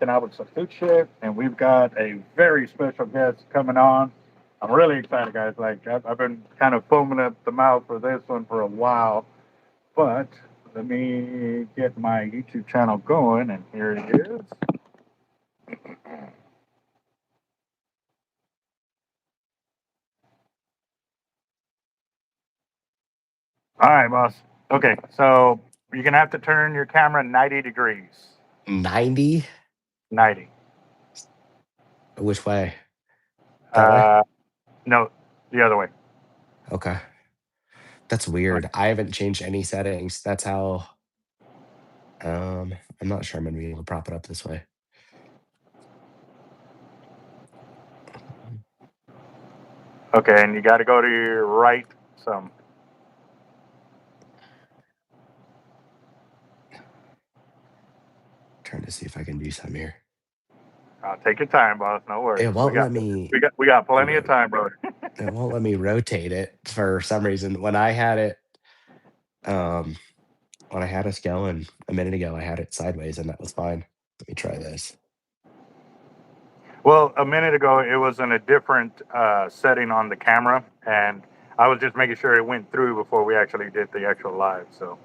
helping out with some food shit, and we've got a very special guest coming on. I'm really excited, guys. Like I've been kind of foaming at the mouth for this one for a while, but let me get my YouTube channel going, and here it is. All right, boss. Okay, so you're gonna have to turn your camera 90 degrees. 90? 90. Which way? That way? No, the other way. Okay. That's weird. I haven't changed any settings. That's how. I'm not sure I'm gonna be able to prop it up this way. Okay, and you got to go to your right some. Trying to see if I can do something here. Take your time, boss. No worries. It won't let me. We got plenty of time, bro. It won't let me rotate it for some reason. When I had it, when I had us going a minute ago, I had it sideways and that was fine. Let me try this. Well, a minute ago it was in a different setting on the camera, and I was just making sure it went through before we actually did the actual live. So.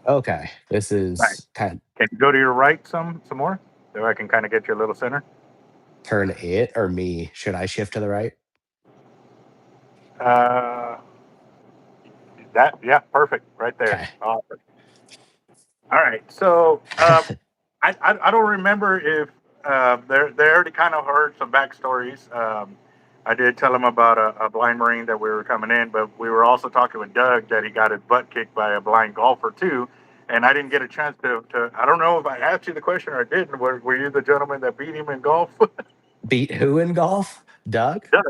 Okay, this is right. kind. Can you go to your right some more, so I can kind of get you a little center? Turn it or me? Should I shift to the right? Yeah, perfect, right there. Okay. Awesome. All right, so I don't remember if they already kind of heard some backstories. I did tell them about a blind Marine that we were coming in, but we were also talking with Doug that he got his butt kicked by a blind golfer too. And I didn't get a chance to I don't know if I asked you the question or I didn't. Were you the gentleman that beat him in golf? Beat who in golf? Doug? Doug.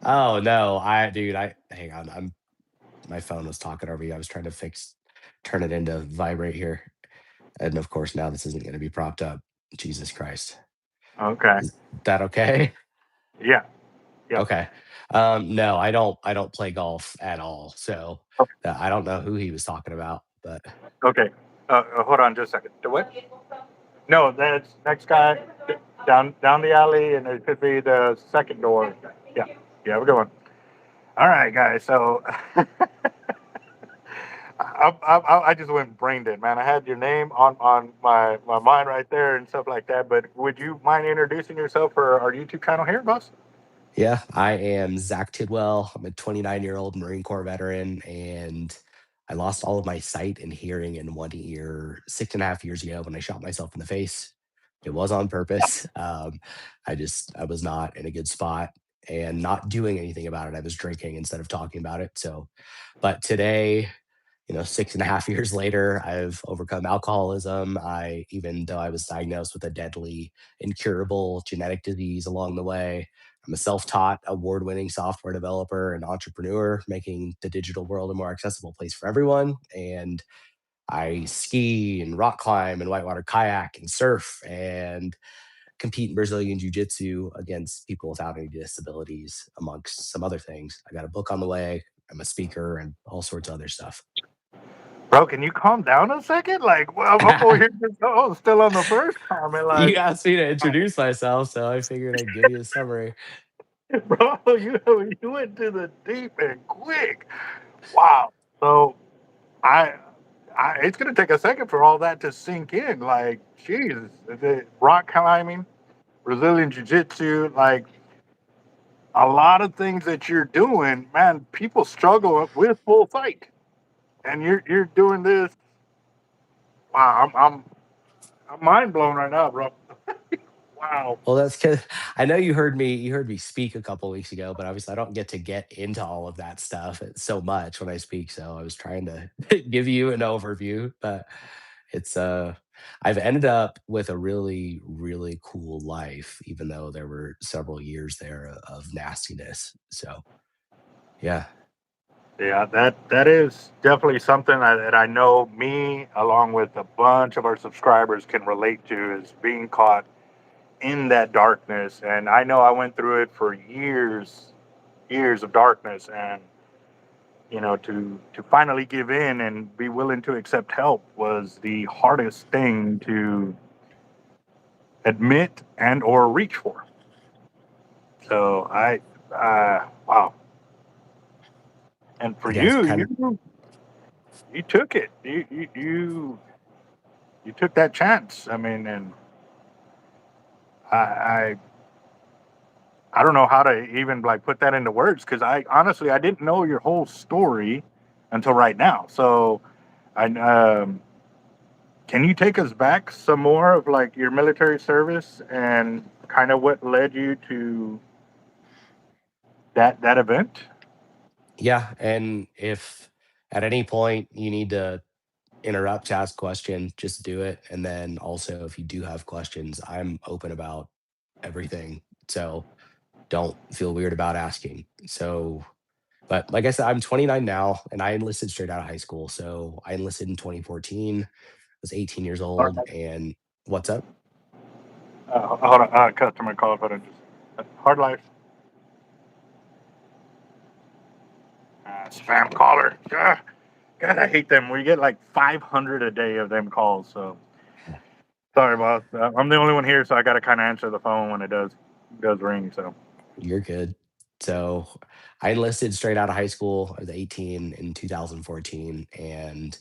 Oh no, hang on. My phone was talking over you. I was trying to turn it into vibrate here. And of course now this isn't going to be propped up. Jesus Christ. Okay. Is that okay? Yeah. Yep. Okay. No, I don't play golf at all. So I don't know who he was talking about, but okay. Hold on just a second. The what? No, that's next guy down the alley, and it could be the second door. Yeah, yeah, we're going. All right, guys. So I just went brain dead, man. I had your name on my mind right there and stuff like that. But would you mind introducing yourself for our YouTube channel here, boss? yeah, I am Zach Tidwell. I'm a 29-year-old Marine Corps veteran, and I lost all of my sight and hearing in one ear 6.5 years ago when I shot myself in the face. It was on purpose. I was not in a good spot and not doing anything about it. I was drinking instead of talking about it. So, but today, 6.5 years later, I've overcome alcoholism. Even though I was diagnosed with a deadly, incurable genetic disease along the way, I'm a self taught, award winning software developer and entrepreneur, making the digital world a more accessible place for everyone. And I ski and rock climb and whitewater kayak and surf and compete in Brazilian Jiu Jitsu against people without any disabilities, amongst some other things. I got a book on the way. I'm a speaker and all sorts of other stuff. Bro, can you calm down a second? Like, well, I'm over here still on the first comment. Like, You asked me to introduce myself, so I figured I'd give you a summary. bro, you went to the deep end quick. Wow. So I, it's gonna take a second for all that to sink in. Like, Jesus, the rock climbing, Brazilian Jiu Jitsu, like a lot of things that you're doing, man. People struggle with full sight, and you're doing this. Wow, I'm mind blown right now, bro. Wow. Well, that's because I know you heard me speak a couple weeks ago, but obviously I don't get into all of that stuff so much when I speak. So I was trying to give you an overview, but it's I've ended up with a really, really cool life, even though there were several years there of nastiness. So yeah. Yeah, that is definitely something that I know me, along with a bunch of our subscribers, can relate to is being caught in that darkness. And I know I went through it for years of darkness, and to finally give in and be willing to accept help was the hardest thing admit and or reach for. So wow. And for I guess you, kind of. you took it. You took that chance. I mean, and I I, I don't know how to even like put that into words because I honestly I didn't know your whole story until right now. So I can you take us back some more of like your military service and kind of what led you to that event? Yeah, and if at any point you need to interrupt to ask a question, just do it. And then also, if you do have questions, I'm open about everything. So don't feel weird about asking. So, but like I said, I'm 29 now and I enlisted straight out of high school. So I enlisted in 2014, was 18 years old. And what's up? Hold on, customer call, but hard life. Spam caller. God, I hate them. We get like 500 a day of them calls. So sorry, boss. I'm the only one here, so I got to kind of answer the phone when it does ring. So You're good. So I enlisted straight out of high school. I was 18 in 2014 and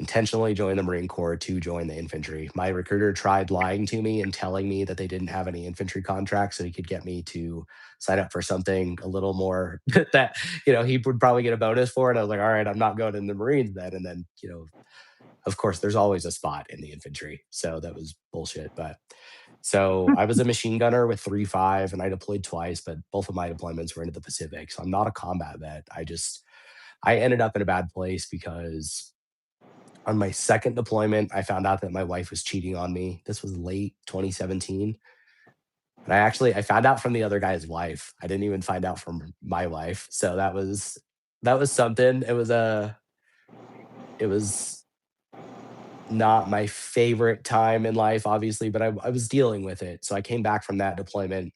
intentionally joined the Marine Corps to join the infantry. My recruiter tried lying to me and telling me that they didn't have any infantry contracts so he could get me to sign up for something a little more that, he would probably get a bonus for. And I was like, all right, I'm not going in the Marines then. And then, of course, there's always a spot in the infantry. So that was bullshit. But so I was a machine gunner with 3.5 and I deployed twice, but both of my deployments were into the Pacific. So I'm not a combat vet. I ended up in a bad place because on my second deployment, I found out that my wife was cheating on me. This was late 2017. And I found out from the other guy's wife. I didn't even find out from my wife. So that was something. It was not my favorite time in life, obviously, but I was dealing with it. So I came back from that deployment,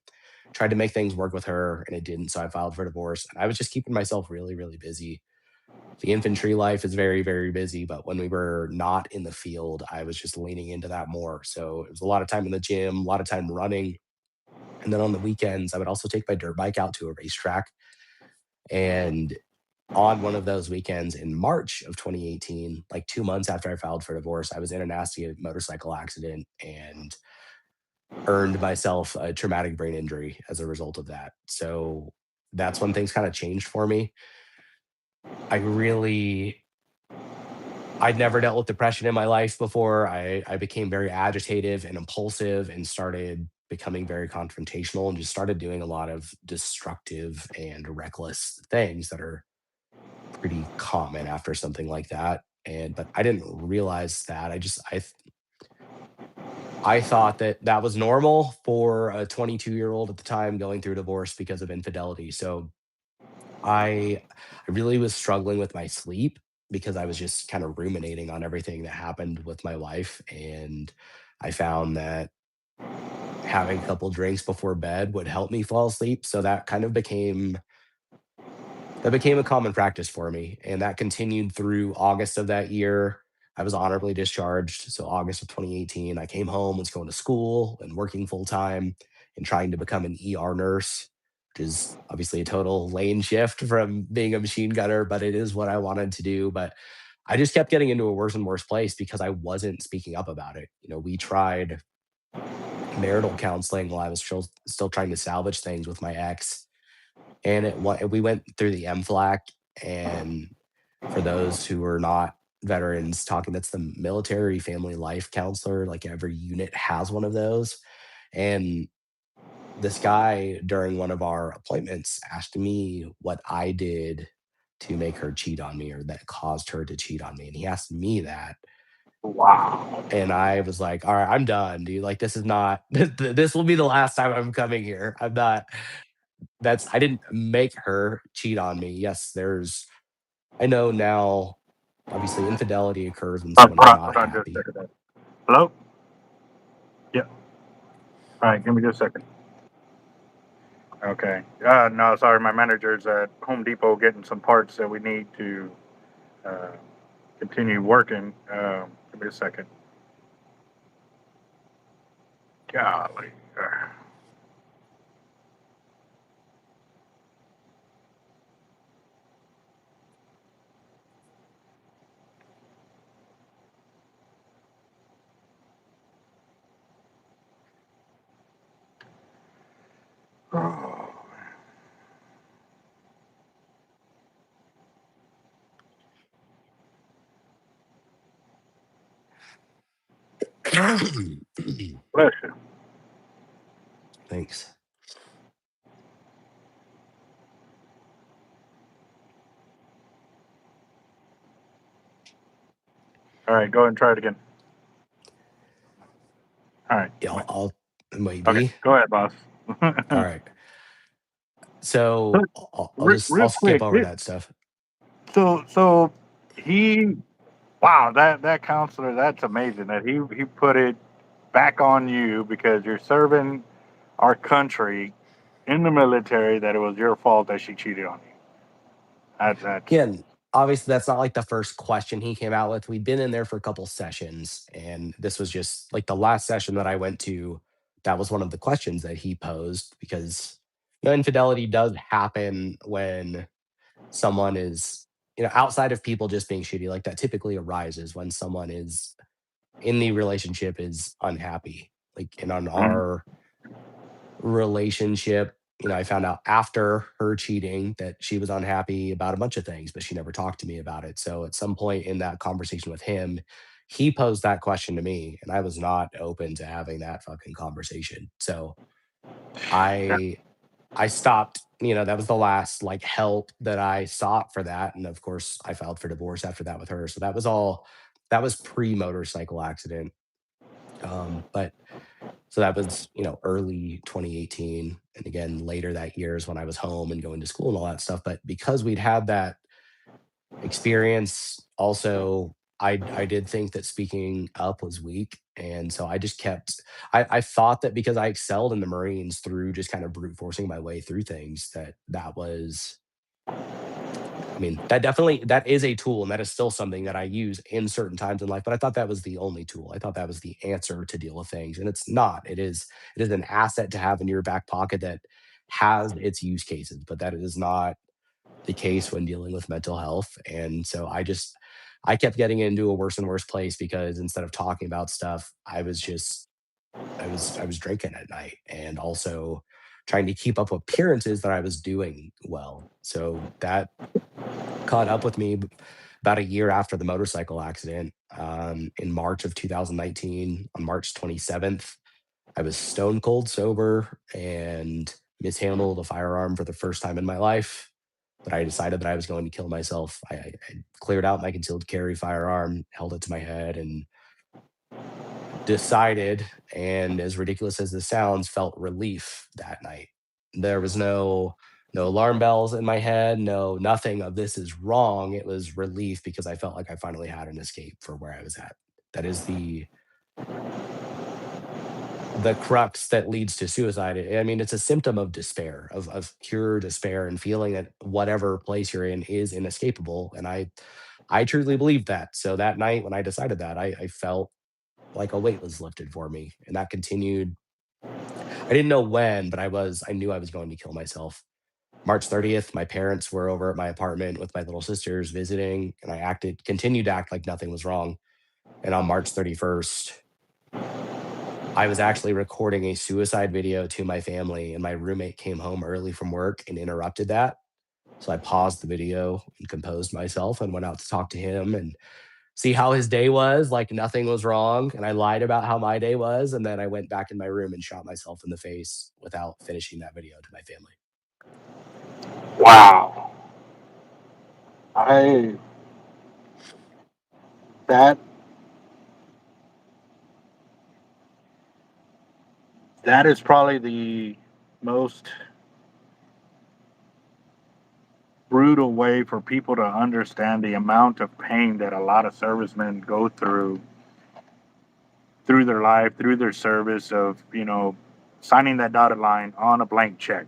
tried to make things work with her, and it didn't. So I filed for divorce. And I was just keeping myself really, really busy. The infantry life is very, very busy, but when we were not in the field, I was just leaning into that more. So it was a lot of time in the gym, a lot of time running. And then on the weekends, I would also take my dirt bike out to a racetrack. And on one of those weekends in March of 2018, like 2 months after I filed for divorce, I was in a nasty motorcycle accident and earned myself a traumatic brain injury as a result of that. So that's when things kind of changed for me. I really, I'd never dealt with depression in my life before. I became very agitative and impulsive and started becoming very confrontational and just started doing a lot of destructive and reckless things that are pretty common after something like that. And but I didn't realize that. I thought that that was normal for a 22-year-old at the time going through divorce because of infidelity. So I really was struggling with my sleep because I was just kind of ruminating on everything that happened with my life, and I found that having a couple drinks before bed would help me fall asleep. So that became a common practice for me, and that continued through August of that year. I was honorably discharged, so August of 2018, I came home, was going to school and working full time and trying to become an ER nurse, which is obviously a total lane shift from being a machine gunner, but it is what I wanted to do. But I just kept getting into a worse and worse place because I wasn't speaking up about it. We tried marital counseling while I was still trying to salvage things with my ex, and we went through the MFLAC. And for those who are not veterans talking, that's the military family life counselor. Like every unit has one of those. And this guy during one of our appointments asked me what I did to make her cheat on me or that caused her to cheat on me. And he asked me that. wow. And I was like, all right, I'm done, dude. Like, this is not, this will be the last time I'm coming here. I'm not, I didn't make her cheat on me. Yes, I know now, obviously, infidelity occurs when someone is not Hold on just a happy. second. Hello? Yeah. All right, give me just a second. Okay. No, sorry, my manager's at Home Depot getting some parts that we need to uh, continue working. Give me a second. Golly. Oh, bless you. Thanks. All right, go ahead and try it again. All right. Yeah, I'll Okay, maybe. go ahead, boss. All right. So I'll Real skip quick. over that stuff. So he, wow, that counselor, that's amazing that he put it back on you because you're serving our country in the military, that it was your fault that she cheated on you. That's Yeah, and obviously that's not like the first question he came out with. We'd been in there for a couple sessions, and this was just like the last session that I went to. That was one of the questions that he posed because infidelity does happen when someone is outside of people just being shitty. Like that typically arises when someone is in the relationship is unhappy. Like and on mhm. our relationship, I found out after her cheating that she was unhappy about a bunch of things, but she never talked to me about it. So at some point in that conversation with him, he posed that question to me, and I was not open to having that fucking conversation. So Yeah. I I stopped, that was the last like help that I sought for that. And of course I filed for divorce after that with her. So that was pre motorcycle accident. But so that was, early 2018. And again, later that year is when I was home and going to school and all that stuff. But because we'd had that experience, also, I did think that speaking up was weak. And so I just kept, I thought that because I excelled in the Marines through just kind of brute forcing my way through things, that was, I mean, that is a tool and that is still something that I use in certain times in life, but I thought that was the only tool. I thought that was the answer to deal with things, and it's not. It is an asset to have in your back pocket that has its use cases, but that is not the case when dealing with mental health. And so I kept getting into a worse and worse place because instead of talking about stuff, I was drinking at night and also trying to keep up appearances that I was doing well. So that caught up with me about a year after the motorcycle accident, in March of 2019. On March 27th, I was stone cold sober and mishandled a firearm for the first time in my life. That I decided that I was going to kill myself. I cleared out my concealed carry firearm, held it to my head, and decided, and as ridiculous as this sounds, felt relief that night. There was no alarm bells in my head, no nothing of this is wrong. It was relief because I felt like I finally had an escape for where I was at. That is the crux that leads to suicide. I mean, it's a symptom of despair, of pure despair and feeling that whatever place you're in is inescapable. And I truly believe that. So that night when I decided that, I felt like a weight was lifted for me. And that continued. I didn't know when, but I knew I was going to kill myself. March 30th, my parents were over at my apartment with my little sisters visiting, and continued to act like nothing was wrong. And on March 31st, I was actually recording a suicide video to my family, and my roommate came home early from work and interrupted that. So I paused the video and composed myself and went out to talk to him and see how his day was, like nothing was wrong. And I lied about how my day was. And then I went back in my room and shot myself in the face without finishing that video to my family. Wow. I that that is probably the most brutal way for people to understand the amount of pain that a lot of servicemen go through their life, through their service of, signing that dotted line on a blank check,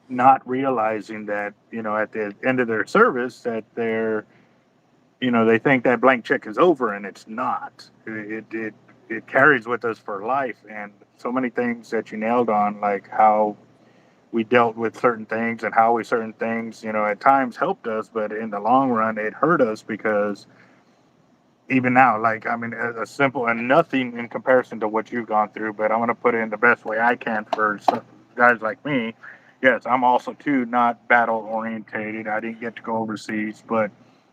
not realizing that, at the end of their service that they think that blank check is over and it's not. It it carries with us for life. And so many things that you nailed on, like how we dealt with certain things and how we certain things, at times helped us, but in the long run, it hurt us because even now, like, I mean, a simple and nothing in comparison to what you've gone through, but I want to put it in the best way I can for some guys like me. Yes, I'm also too not battle orientated. I didn't get to go overseas, but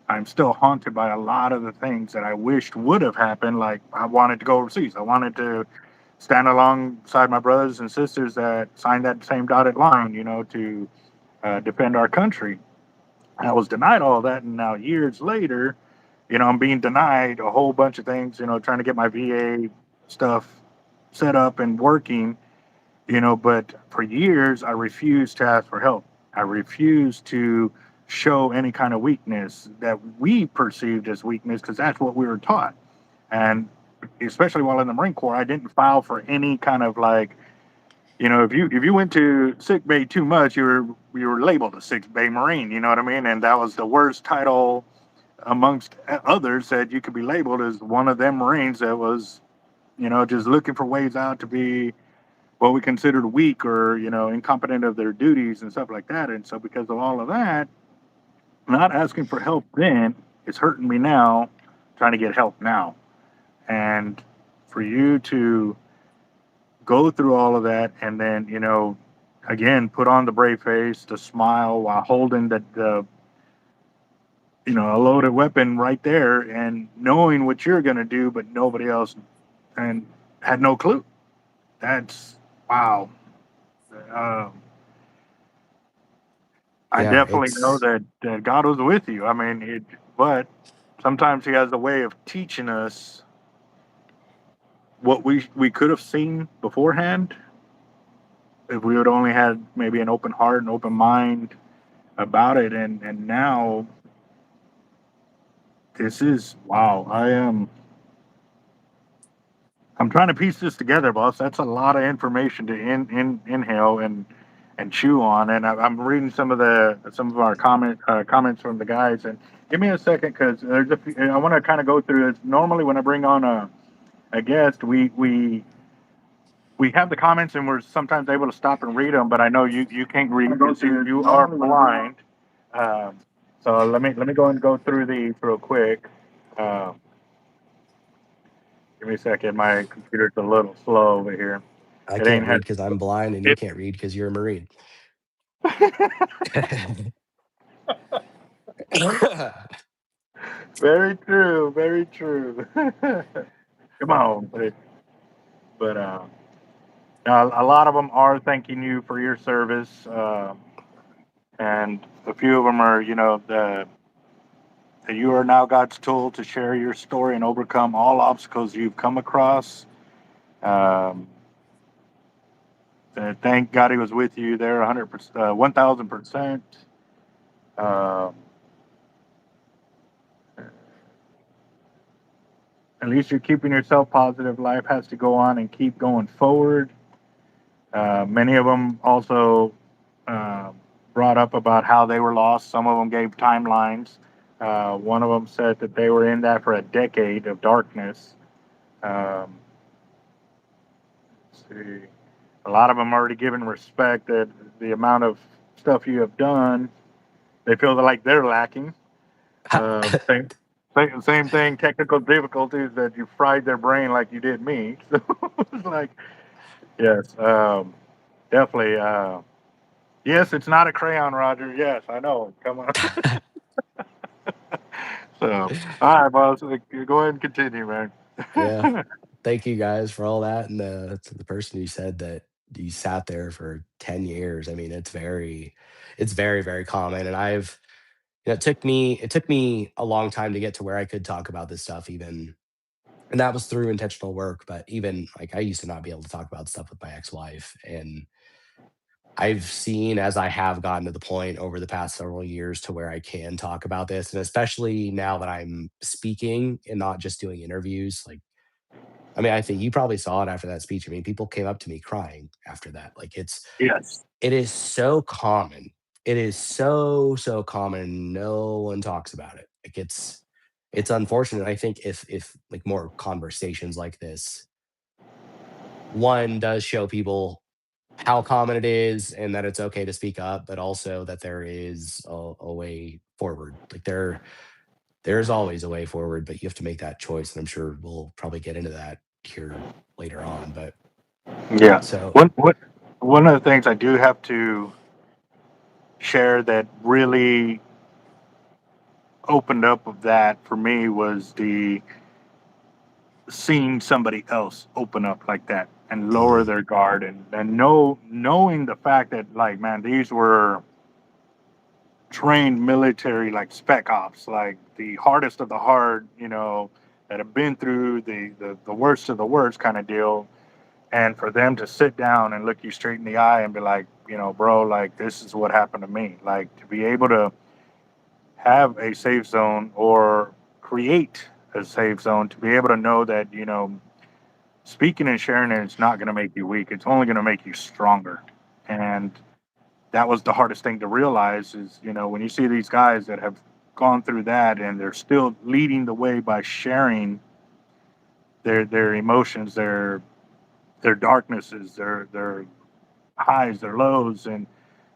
I'm still haunted by a lot of the things that I wished would have happened. Like, I wanted to go overseas. I wanted to stand alongside my brothers and sisters that signed that same dotted line, to defend our country. I was denied all that, and now years later, I'm being denied a whole bunch of things. Trying to get my VA stuff set up and working. But for years I refused to ask for help. I refused to show any kind of weakness that we perceived as weakness because that's what we were taught. And especially while in the Marine Corps, I didn't file for any kind of like, if you went to sick bay too much, you were labeled a sick bay Marine. You know what I mean? And that was the worst title amongst others that you could be labeled as one of them Marines that was, just looking for ways out to be what we considered weak or, incompetent of their duties and stuff like that. And so because of all of that, not asking for help then is hurting me now, trying to get help now. And for you to go through all of that and then, again, put on the brave face, the smile while holding a loaded weapon right there and knowing what you're going to do, but nobody else and had no clue. That's wow. Um, I Yeah, definitely know it's that God was with you. I mean, but sometimes He has a way of teaching us what we could have seen beforehand if we would only had maybe an open heart and open mind about it. And now this is wow. I'm trying to piece this together, boss. That's a lot of information to inhale and chew on. And I'm reading some of our comments from the guys. And give me a second because I want to kind of go through this. Normally, when I bring on a guest, we have the comments and we're sometimes able to stop and read them. But I know you can't read because you are blind. Um, so let me go and go through these real quick. Um, Give me a second. My computer's a little slow over here. I It ain't can't read had because I'm blind and you it. can't read because you're a Marine. Very true. Very true. Come on, but a lot of them are thanking you for your service, and a few of them are, that you are now God's tool to share your story and overcome all obstacles you've come across. Um, thank God He was with you there, 100%, 1,000%. Um, at least you're keeping yourself positive. Life has to go on and keep going forward. Many of them also uh, brought up about how they were lost. Some of them gave timelines. One of them said that they were in that for a decade of darkness. Um, let's see. A lot of them already given respect that the amount of stuff you have done, they feel like they're lacking. Same thing, technical difficulties that you fried their brain like you did me. So it's like, yes, definitely. Yes, it's not a crayon, Roger. Yes, I know. Come on. So, all right, boss. Go ahead and continue, man. Yeah. Thank you guys for all that. And to the person who said that you sat there for 10 years. I mean, it's very, very common. And it took me a long time to get to where I could talk about this stuff even. And that was through intentional work. But even like I used to not be able to talk about stuff with my ex-wife. And I've seen as I have gotten to the point over the past several years to where I can talk about this. And especially now that I'm speaking and not just doing interviews, like I mean, I think you probably saw it after that speech. I mean, people came up to me crying after that. Like Yes. it is so common. It is so, so common. No one talks about it. Like it's unfortunate. I think if like more conversations like this one does show people how common it is and that it's okay to speak up, but also that there is a way forward. Like there's always a way forward, but you have to make that choice. And I'm sure we'll probably get into that here later on. But Yeah. so One of the things I do have to share that really opened up of that for me was the seeing somebody else open up like that and lower mhm, their guard and knowing the fact that like man these were trained military like spec ops like the hardest of the hard that have been through the worst of the worst kind of deal and for them to sit down and look you straight in the eye and be like bro like this is what happened to me like to be able to have a safe zone or create a safe zone to be able to know that speaking and sharing it is not going to make you weak. It's only going to make you stronger. And that was the hardest thing to realize is, when you see these guys that have gone through that and they're still leading the way by sharing their emotions, their darknesses, their highs, their lows, and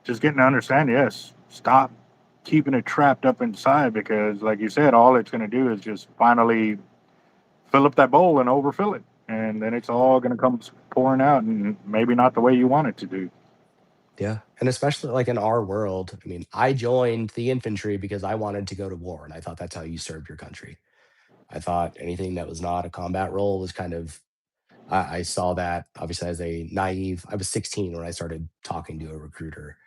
just getting to understand, yes, stop keeping it trapped up inside because like you said, all it's going to do is just finally fill up that bowl and overfill it. And then it's all going to come pouring out and maybe not the way you want it to do. yeah. And especially like in our world, I mean, I joined the infantry because I wanted to go to war and I thought that's how you served your country. I thought anything that was not a combat role was kind of I saw that obviously as a naive. I was 16 when I started talking to a recruiter.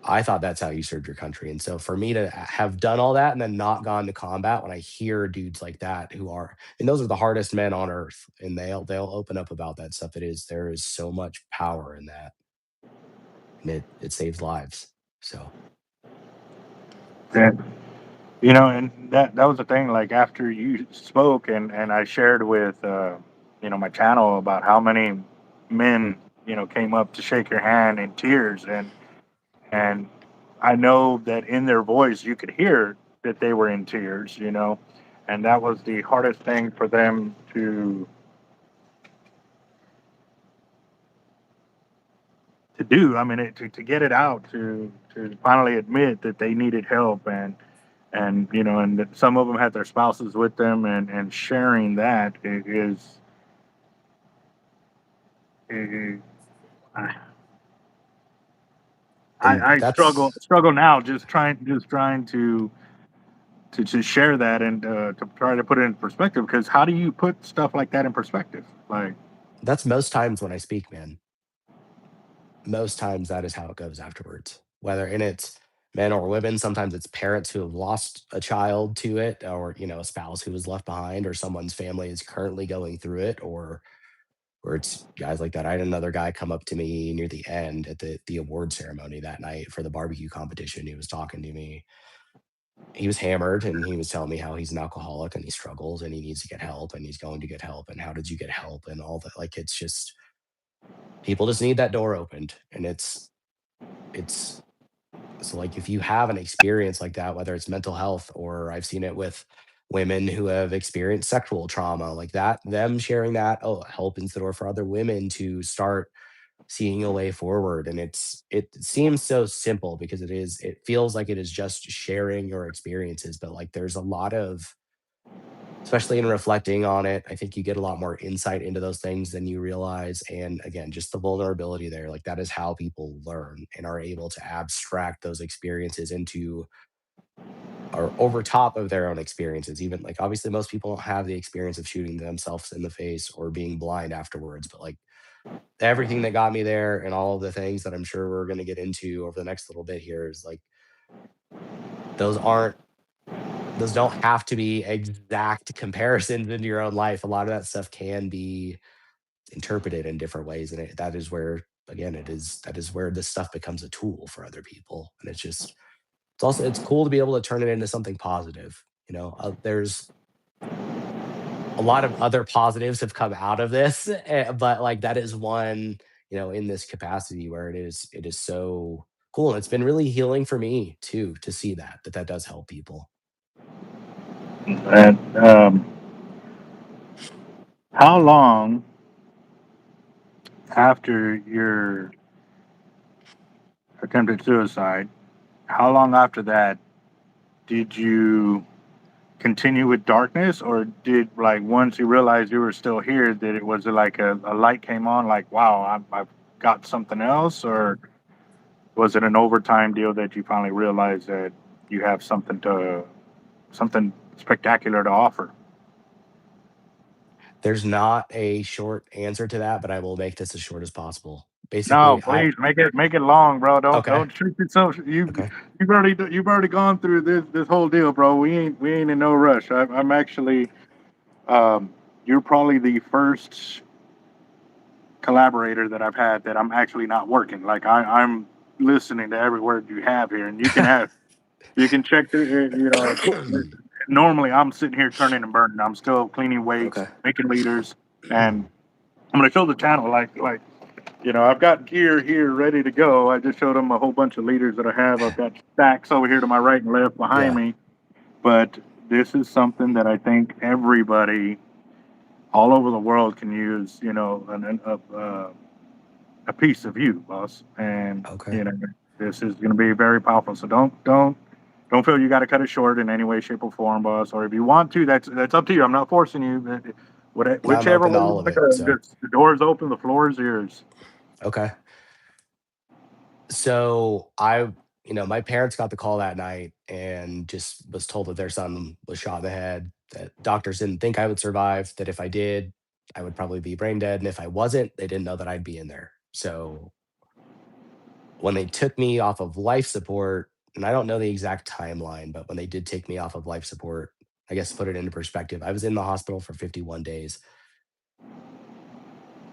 I thought that's how you served your country. And so for me to have done all that and then not gone to combat, when I hear dudes like that who are, and those are the hardest men on earth, and they'll open up about that stuff. There is so much power in that, and it saves lives. So And and that was the thing. Like after you spoke and I shared with my channel about how many men came up to shake your hand in tears and I know that in their voice you could hear that they were in tears. And that was the hardest thing for them to do. I mean, to get it out, to finally admit that they needed help, and that some of them had their spouses with them, and sharing that is I, and I struggle that's struggle now just trying to share that and to try to put it in perspective because how do you put stuff like that in perspective like that's most times when I speak, man. Most times that is how it goes afterwards. Whether and it's men or women, sometimes it's parents who have lost a child to it, or a spouse who was left behind, or someone's family is currently going through it, or it's guys like that. I had another guy come up to me near the end at the award ceremony that night for the barbecue competition. He was talking to me. He was hammered and he was telling me how he's an alcoholic and he struggles and he needs to get help and he's going to get help and how did you get help and all that. Like it's just people just need that door opened. And it's so like if you have an experience like that, whether it's mental health or I've seen it with women who have experienced sexual trauma like that, them sharing that, oh, help in the door for other women to start seeing a way forward. And it seems so simple because it feels like it is just sharing your experiences, but like there's a lot of, especially in reflecting on it, I think you get a lot more insight into those things than you realize. And again, just the vulnerability there, like that is how people learn and are able to abstract those experiences into or over top of their own experiences. Even like obviously most people don't have the experience of shooting themselves in the face or being blind afterwards, but like everything that got me there and all of the things that I'm sure we're going to get into over the next little bit here is like those aren't those don't have to be exact comparisons into your own life. A lot of that stuff can be interpreted in different ways, and that is where again that is where this stuff becomes a tool for other people. And it's cool to be able to turn it into something positive. There's a lot of other positives have come out of this, but like that is one, in this capacity where it is so cool. And it's been really healing for me too to see that does help people. and how long after your attempted suicide, how long after that did you continue with darkness, or did like once you realized you were still here, did it was it like a light came on, like wow, I've got something else, or was it an overtime deal that you finally realized that you have something spectacular to offer? There's not a short answer to that, but I will make this as short as possible. No, Basically, I please make it long, bro. okay, Don't shoot yourself. okay. You've already gone through this whole deal, bro. We ain't in no rush. I'm actually you're probably the first collaborator that I've had that I'm actually not working. Like I'm listening to every word you have here, and you can check through. Normally I'm sitting here turning and burning. I'm still cleaning weights, Okay. making leaders, and I'm gonna show the channel I've got gear here ready to go. I just showed them a whole bunch of leaders that I have. I've got stacks over here to my right and left behind Yeah. me. But this is something that I think everybody all over the world can use. A piece of you, boss, and Okay. this is going to be very powerful. So don't feel you got to cut it short in any way, shape, or form, boss. Or if you want to, that's up to you. I'm not forcing you. Now I'm Whichever open to way you all of want to it. go, So, just the door's open, the floor is yours. okay. So my parents got the call that night and just was told that their son was shot in the head, that doctors didn't think I would survive, that if I did, I would probably be brain dead. And if I wasn't, they didn't know that I'd be in there. So when they took me off of life support, and I don't know the exact timeline, but when they did take me off of life support, I guess to put it into perspective, I was in the hospital for 51 days.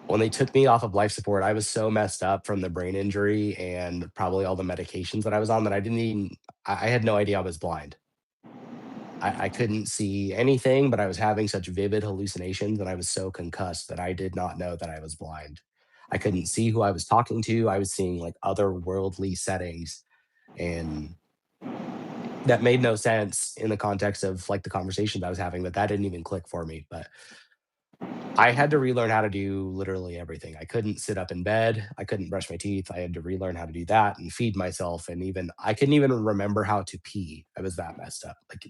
When they took me off of life support, I was so messed up from the brain injury and probably all the medications that I was on that I had no idea I was blind. I couldn't see anything, but I was having such vivid hallucinations and I was so concussed that I did not know that I was blind. I couldn't see who I was talking to. I was seeing like otherworldly settings, and that made no sense in the context of like the conversations I was having, but that didn't even click for me. But I had to relearn how to do literally everything. I couldn't sit up in bed. I couldn't brush my teeth. I had to relearn how to do that and feed myself. And even I couldn't even remember how to pee. I was that messed up. Like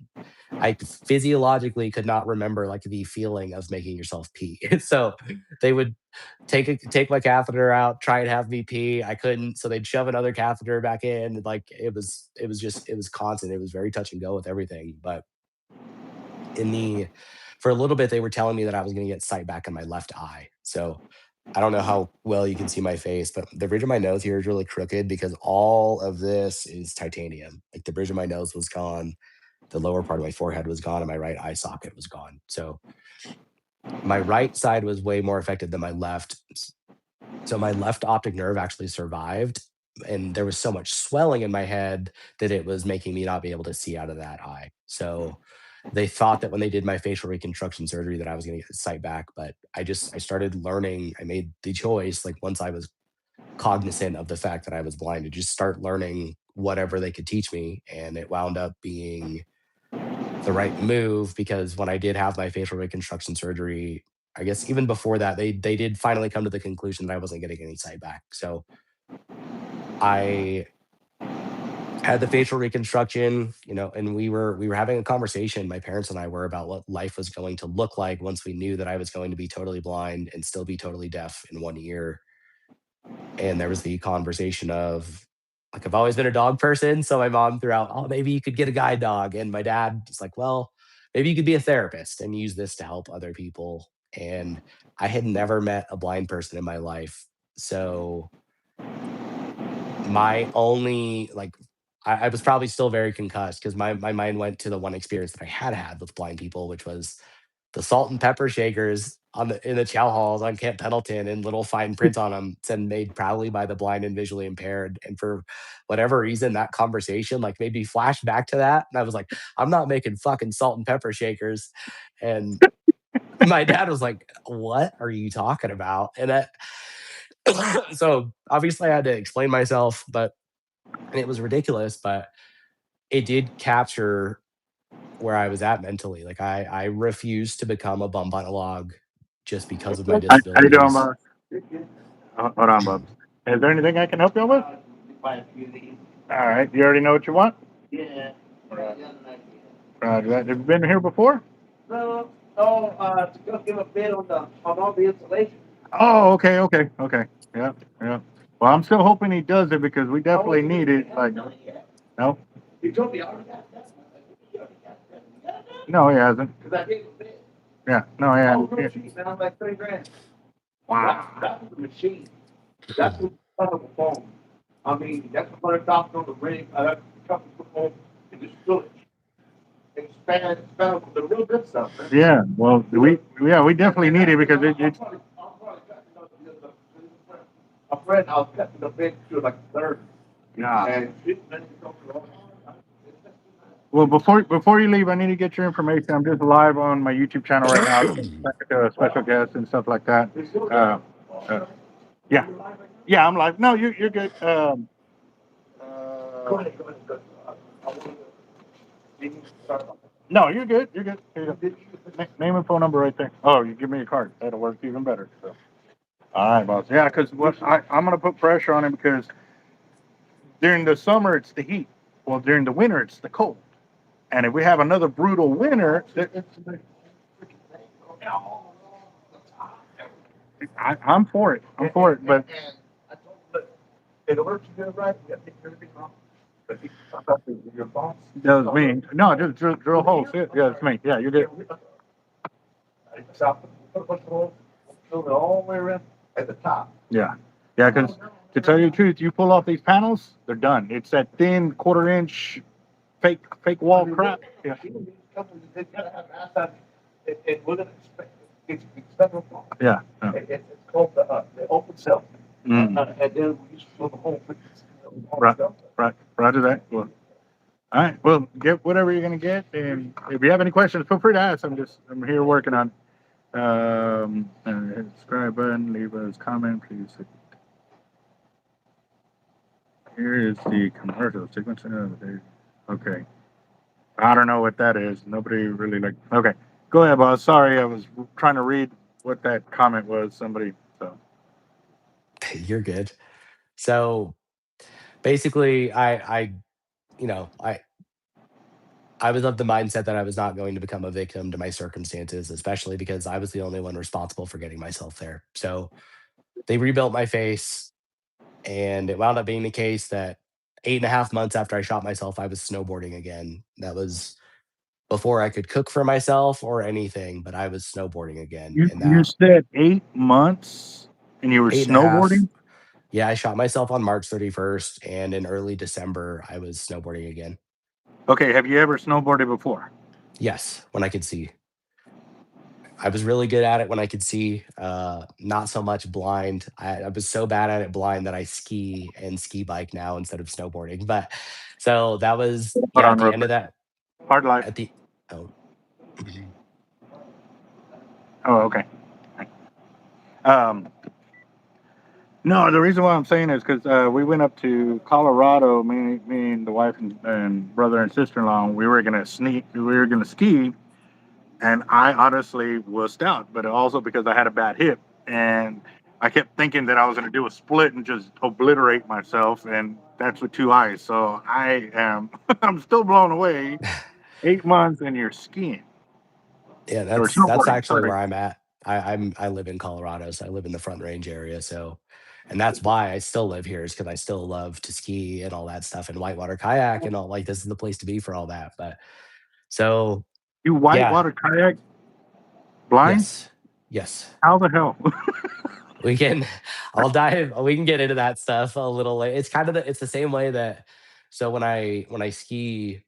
I physiologically could not remember like the feeling of making yourself pee. So they would take my catheter out, try and have me pee. I couldn't, so they'd shove another catheter back in. Like it was constant. It was very touch and go with everything. But in the for a little bit they were telling me that I was going to get sight back in my left eye. So I don't know how well you can see my face, but the bridge of my nose here is really crooked because all of this is titanium. Like the bridge of my nose was gone, the lower part of my forehead was gone, and my right eye socket was gone. So my right side was way more affected than my left. So my left optic nerve actually survived, and there was so much swelling in my head that it was making me not be able to see out of that eye. So they thought that when they did my facial reconstruction surgery that I was going to get sight back, but I started learning. I made the choice like once I was cognizant of the fact that I was blind to just start learning whatever they could teach me, and it wound up being the right move because when I did have my facial reconstruction surgery, I guess even before that, they did finally come to the conclusion that I wasn't getting any sight back. So I had the facial reconstruction, and we were having a conversation, my parents and I were, about what life was going to look like once we knew that I was going to be totally blind and still be totally deaf in 1 year. And there was the conversation of like I've always been a dog person, so my mom threw out, "Oh, maybe you could get a guide dog," and my dad was like, "Well, maybe you could be a therapist and use this to help other people." And I had never met a blind person in my life, so my only like I was probably still very concussed because my mind went to the one experience that I had had with blind people, which was the salt and pepper shakers in the chow halls on Camp Pendleton, and little fine print on them said made proudly by the blind and visually impaired. And for whatever reason, that conversation like made me flash back to that. And I was like, I'm not making fucking salt and pepper shakers. And my dad was like, "What are you talking about?" So obviously I had to explain myself, but and it was ridiculous, but it did capture where I was at mentally. Like I refused to become a bum on a log just because of my How you doing, disabilities. boss? Hold on, Bubs. Is there anything I can help you with? All right. You already know what you want? Roger that. Have you been here before? To go give a bid on all the installation. Oh, okay, okay, okay. Yeah, yeah. Well, I'm still hoping he does it because we definitely need it. Like, no, no, he hasn't. Yeah, no, he hasn't. Yeah. Like 3 grand. Wow. That's the machine. That's the of the phone. I mean, that's 100,000 on the ring. That's a couple of phone in the storage. Expand the real good stuff. Man. Yeah, well, we definitely need it because it's. A friend, I was cutting the big to like a third. Yeah. And well, before you leave, I need to get your information. I'm just live on my YouTube channel right now, like, special guests and stuff like that. Uh, yeah, yeah, I'm live. No, you're good. Go ahead, go ahead, go ahead. No, you're good. You're good. Here you go. Name and phone number right there. Oh, you give me a card. That'll work even better. So. All right, boss. Yeah, because what I'm gonna put pressure on him because during the summer it's the heat. Well, during the winter it's the cold. And if we have another brutal winter, I'm for it. I'm for it. But in order to do it right, you got to take everything off. But your boss. That was me. No, just drill holes. Yeah, it's me. Yeah, you did. Fill it all the way around at the top. Yeah, yeah. Because to tell you the truth, you pull off these panels, they're done. It's that thin quarter-inch fake wall crap. Yeah. It's federal. Yeah. It's called the open cell. And then we just fill the whole thing. Right. Right. Roger that. Well, all right. Well, get whatever you're gonna get, and if you have any questions, feel free to ask. I'm here working on. Hit the subscribe button. Leave us a comment, please. Here is the commercial sequence. Okay. I don't know what that is. Nobody really like. Okay. Go ahead, boss. Sorry, I was trying to read what that comment was. Somebody. So. You're good. So basically, you know, I was of the mindset that I was not going to become a victim to my circumstances, especially because I was the only one responsible for getting myself there. So they rebuilt my face, and it wound up being the case that 8.5 months after I shot myself, I was snowboarding again. That was before I could cook for myself or anything, but I was snowboarding again. You And you that said 8 months, and you were eight and a half, snowboarding. yeah, I shot myself on March 31st, and in early December, I was snowboarding again. Okay. Have you ever snowboarded before? Yes, when I could see. I was really good at it when I could see, not so much blind. I was so bad at it blind that I ski and ski bike now instead of snowboarding. But so that was, Hold yeah, at on, the real end of quick. that, Hard life. at the, oh, Oh, okay. Um, no, the reason why I'm saying is because we went up to Colorado, me and the wife and brother and sister-in-law. And we were gonna sneak. We were gonna ski, and I honestly was stout, but also because I had a bad hip, and I kept thinking that I was gonna do a split and just obliterate myself, and that's with two eyes. So I am, I'm still blown away. 8 months and you're skiing yeah, or that's snowboarding. actually Sorry. where I'm at. I live in Colorado, so I live in the Front Range area. So, and that's why I still live here is because I still love to ski and all that stuff and whitewater kayak and all like this is the place to be for all that. But so You yeah, whitewater kayak blind? yes, yes. How the hell? We can I'll dive we can get into that stuff a little late. It's kind of it's the same way that so when I ski,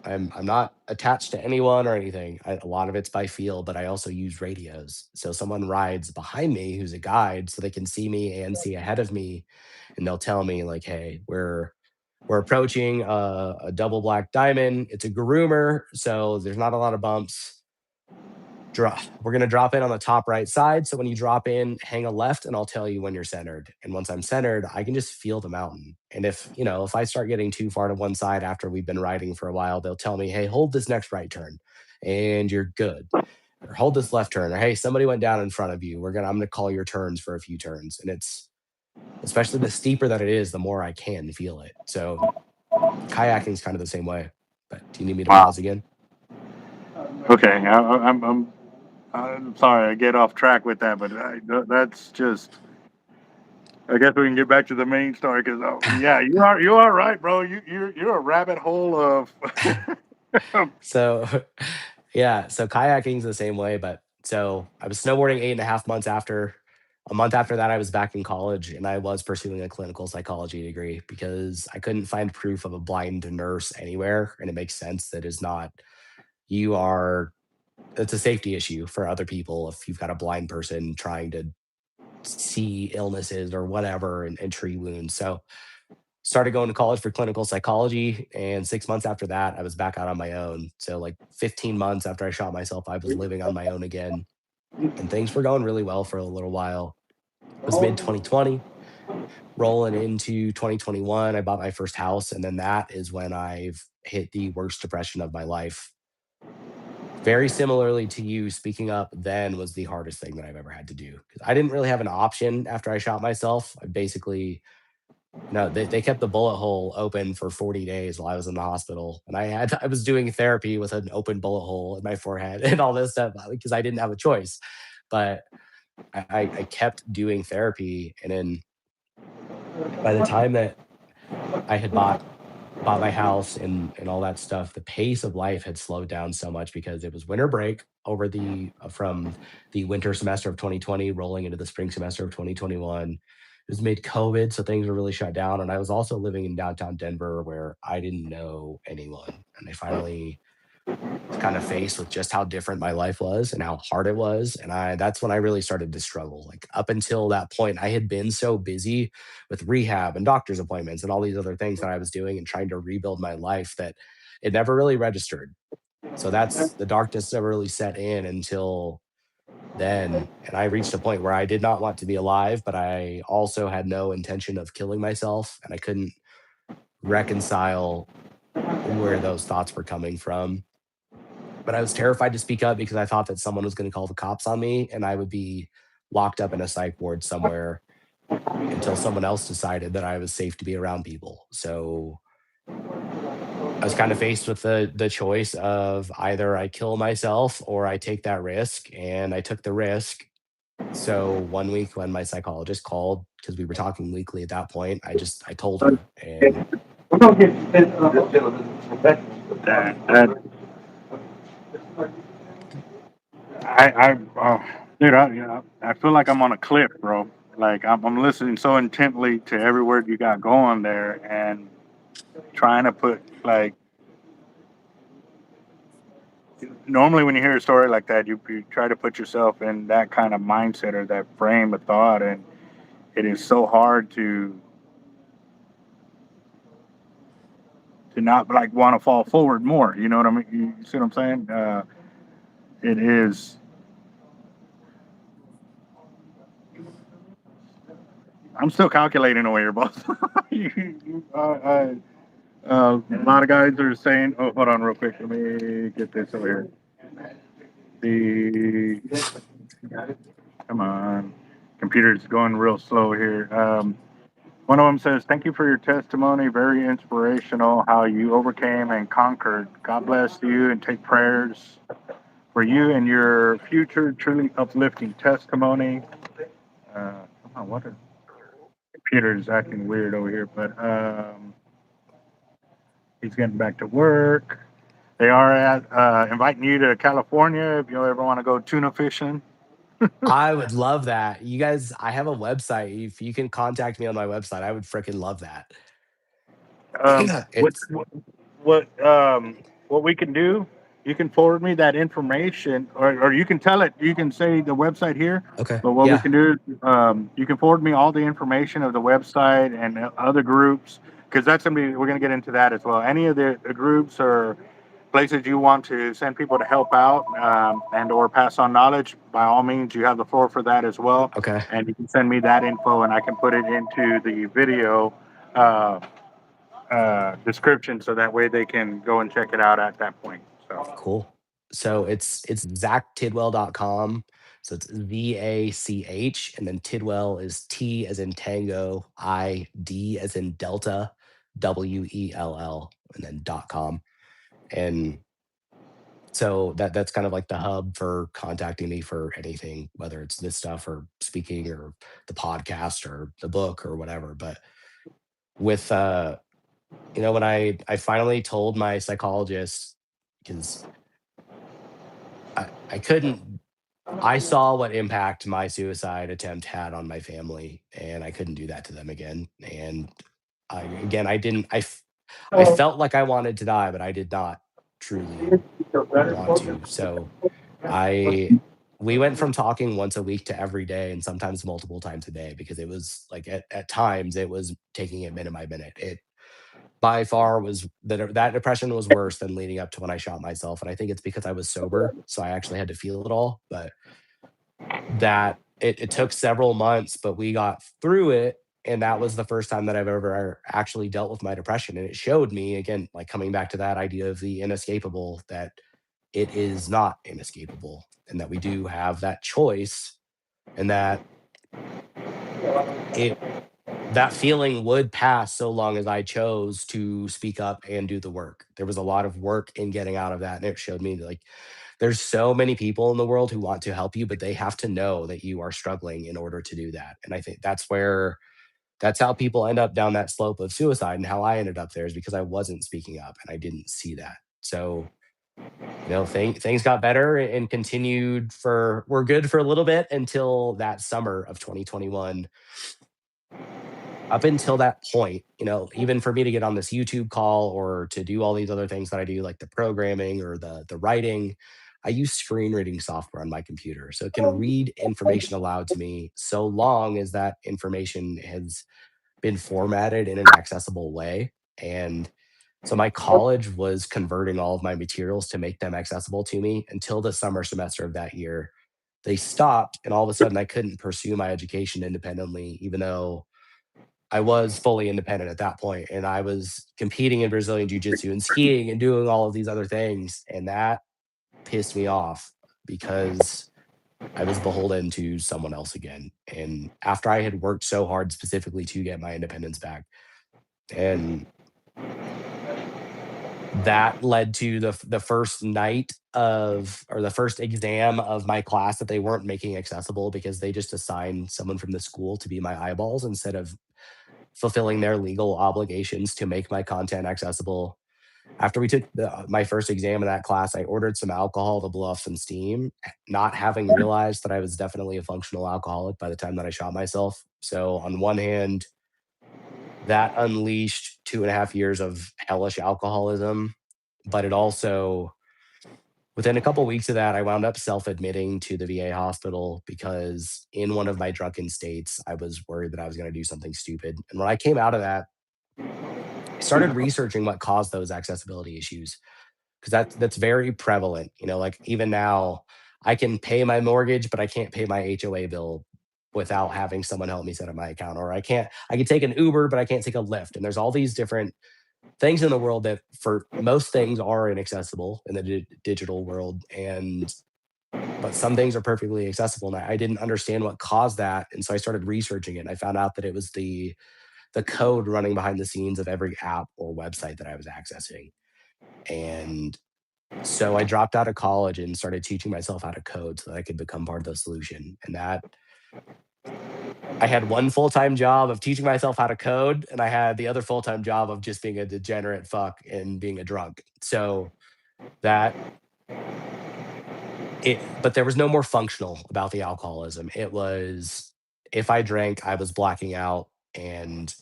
I'm not attached to anyone or anything. A lot of it's by feel, but I also use radios. So someone rides behind me who's a guide so they can see me and see ahead of me, and they'll tell me like, "Hey, we're approaching a double black diamond. It's a groomer, so there's not a lot of bumps. We're gonna drop in on the top right side. So when you drop in, hang a left, and I'll tell you when you're centered. And once I'm centered, I can just feel the mountain. And if I start getting too far to one side after we've been riding for a while, they'll tell me, "Hey, hold this next right turn," and you're good. or hold this left turn, or hey, somebody went down in front of you. I'm gonna call your turns for a few turns. And it's especially the steeper that it is, the more I can feel it. So kayaking is kind of the same way. But do you need me to Wow. pause again? Okay, I'm sorry I get off track with that, but that's just. I guess we can get back to the main story because yeah, you are right, bro. You're a rabbit hole of. So yeah, so kayaking's the same way, but so I was snowboarding 8.5 months after. A month after that, I was back in college and I was pursuing a clinical psychology degree because I couldn't find proof of a blind nurse anywhere. And it makes sense that is not, you are, it's a safety issue for other people if you've got a blind person trying to see illnesses or whatever and treat wounds. So started going to college for clinical psychology, and 6 months after that I was back out on my own. So like 15 months after I shot myself, I was living on my own again, and things were going really well for a little while. It was mid 2020, rolling into 2021. I bought my first house, and then that is when I've hit the worst depression of my life. Very similarly to you, speaking up then was the hardest thing that I've ever had to do because I didn't really have an option after I shot myself. I basically, no, they kept the bullet hole open for 40 days while I was in the hospital. And I was doing therapy with an open bullet hole in my forehead and all this stuff because I didn't have a choice. But I kept doing therapy. And then by the time that I had bought my house and all that stuff, the pace of life had slowed down so much because it was winter break over from the winter semester of 2020 rolling into the spring semester of 2021. It was mid COVID, so things were really shut down. And I was also living in downtown Denver where I didn't know anyone. And I finally kind of faced with just how different my life was and how hard it was. And that's when I really started to struggle. Like up until that point, I had been so busy with rehab and doctor's appointments and all these other things that I was doing and trying to rebuild my life that it never really registered. So that's the darkness never really set in until then. And I reached a point where I did not want to be alive, but I also had no intention of killing myself. And I couldn't reconcile where those thoughts were coming from, but I was terrified to speak up because I thought that someone was going to call the cops on me and I would be locked up in a psych ward somewhere until someone else decided that I was safe to be around people. So I was kind of faced with the choice of either I kill myself or I take that risk, and I took the risk. So one week when my psychologist called, because we were talking weekly at that point, I told her, and that, dude, I feel like I'm on a cliff, bro. Like I'm listening so intently to every word you got going there, and trying to put like. Normally, when you hear a story like that, you try to put yourself in that kind of mindset or that frame of thought, and it is so hard to not like want to fall forward more. You know what I mean? You see what I'm saying? It is. I'm still calculating away here, boss. A lot of guys are saying, "Oh, hold on, real quick. Let me get this over here." The come on, computer's going real slow here. One of them says, "Thank you for your testimony. Very inspirational. How you overcame and conquered. God bless you and take prayers for you and your future. Truly uplifting testimony." Come on, what? Computer is acting weird over here, but he's getting back to work. They are inviting you to California if you ever want to go tuna fishing. I would love that. You guys, I have a website. If you can contact me on my website, I would freaking love that. Um, what It's what we can do? You can forward me that information, or you can tell it. You can say the website here. okay. But what we Yeah. can do is you can forward me all the information of the website and other groups because that's gonna be we're gonna get into that as well. Any of the groups or places you want to send people to help out and or pass on knowledge, by all means, you have the floor for that as well. Okay. And you can send me that info, and I can put it into the video uh, description, so that way they can go and check it out at that point. So Cool. So it's zachtidwell.com. So it's VACH, and then Tidwell is T as in Tango, ID as in Delta, WELL, and then .com. And so that's kind of like the hub for contacting me for anything, whether it's this stuff or speaking or the podcast or the book or whatever. But with when I finally told my psychologist, because I couldn't, I saw what impact my suicide attempt had on my family, and I couldn't do that to them again. And I didn't, I felt like I wanted to die, but I did not truly want to. So I, we went from talking once a week to every day and sometimes multiple times a day, because it was like at times it was taking it minute by minute. It by far was that depression was worse than leading up to when I shot myself. And I think it's because I was sober. So I actually had to feel it all. But that it took several months, but we got through it. And that was the first time that I've ever actually dealt with my depression. And it showed me, again, like coming back to that idea of the inescapable, that it is not inescapable, and that we do have that choice, and that it that feeling would pass so long as I chose to speak up and do the work. There was a lot of work in getting out of that, and it showed me that, like, there's so many people in the world who want to help you, but they have to know that you are struggling in order to do that. And I think that's how people end up down that slope of suicide, and how I ended up there is because I wasn't speaking up and I didn't see that. So, things got better and continued for were good for a little bit until that summer of 2021. Up until that point, even for me to get on this YouTube call or to do all these other things that I do, like the programming or the writing, I use screen reading software on my computer. So it can read information aloud to me so long as that information has been formatted in an accessible way. And so my college was converting all of my materials to make them accessible to me until the summer semester of that year. They stopped, and all of a sudden I couldn't pursue my education independently, even though I was fully independent at that point, and I was competing in Brazilian jiu-jitsu and skiing and doing all of these other things, and that pissed me off because I was beholden to someone else again. And after I had worked so hard specifically to get my independence back, and that led to the first night of or the first exam of my class that they weren't making accessible because they just assigned someone from the school to be my eyeballs instead of fulfilling their legal obligations to make my content accessible. After we took my first exam in that class, I ordered some alcohol to blow off some steam, not having realized that I was definitely a functional alcoholic by the time that I shot myself. So, on one hand, that unleashed 2.5 years of hellish alcoholism, but it also, within a couple weeks of that, I wound up self-admitting to the VA hospital because in one of my drunken states, I was worried that I was going to do something stupid. And when I came out of that, I started researching what caused those accessibility issues, because that's very prevalent. Like, even now, I can pay my mortgage, but I can't pay my HOA bill without having someone help me set up my account. Or I can take an Uber, but I can't take a Lyft. And there's all these different things in the world that, for most things, are inaccessible in the digital world. And but some things are perfectly accessible, and I didn't understand what caused that. And so I started researching it, and I found out that it was the code running behind the scenes of every app or website that I was accessing. And so I dropped out of college and started teaching myself how to code so that I could become part of the solution. And that I had one full-time job of teaching myself how to code, and I had the other full-time job of just being a degenerate fuck and being a drunk. So that but there was no more functional about the alcoholism. It was, if I drank, I was blacking out, and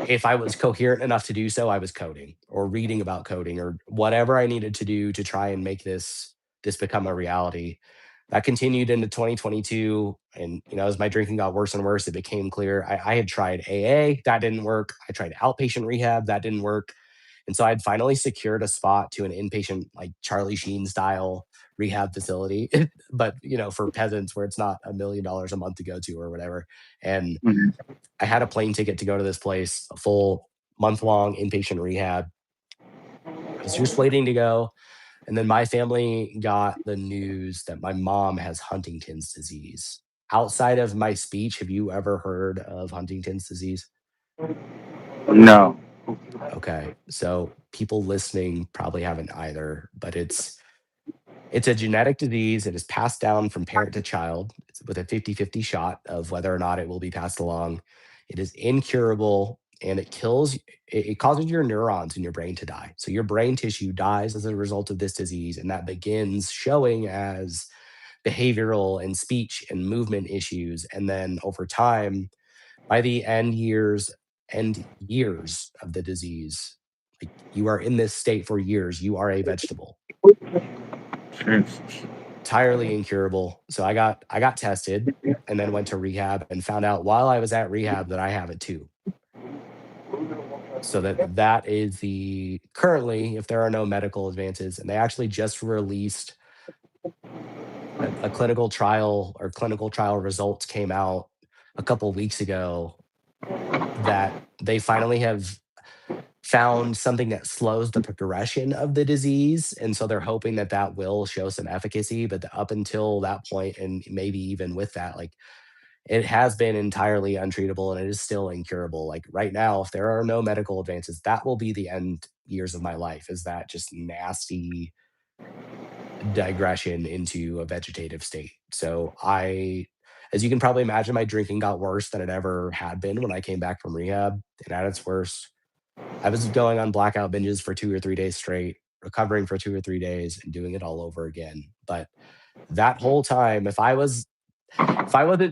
if I was coherent enough to do so, I was coding or reading about coding or whatever I needed to do to try and make this become a reality. That continued into 2022, and as my drinking got worse and worse, it became clear I had tried AA, that didn't work. I tried outpatient rehab, that didn't work. And so I'd finally secured a spot to an inpatient, like Charlie Sheen style rehab facility, but for peasants, where it's not $1 million a month to go to or whatever. And Mhm. I had a plane ticket to go to this place, a full month long inpatient rehab. I was just waiting to go. And then my family got the news that my mom has Huntington's disease. Outside of my speech, have you ever heard of Huntington's disease? No. Okay. So people listening probably haven't either, but it's a genetic disease. It is passed down from parent to child. It's with a 50-50 shot of whether or not it will be passed along. It is incurable and it causes your neurons in your brain to die. So your brain tissue dies as a result of this disease, and that begins showing as behavioral and speech and movement issues. And then over time, by the end years of the disease, like you are in this state for years, you are a vegetable, Jesus. entirely incurable. So I got tested and then went to rehab and found out while I was at rehab that I have it too. So that is the currently, if there are no medical advances, and they actually just released a clinical trial, or clinical trial results came out a couple weeks ago, that they finally have found something that slows the progression of the disease, and so they're hoping that that will show some efficacy. But up until that point, and maybe even with that, like, it has been entirely untreatable and it is still incurable. Like right now, if there are no medical advances, that will be the end years of my life, is that just nasty digression into a vegetative state. So as you can probably imagine, my drinking got worse than it ever had been when I came back from rehab. And at its worst, I was going on blackout binges for 2 or 3 days straight, recovering for 2 or 3 days, and doing it all over again. But that whole time, if I wasn't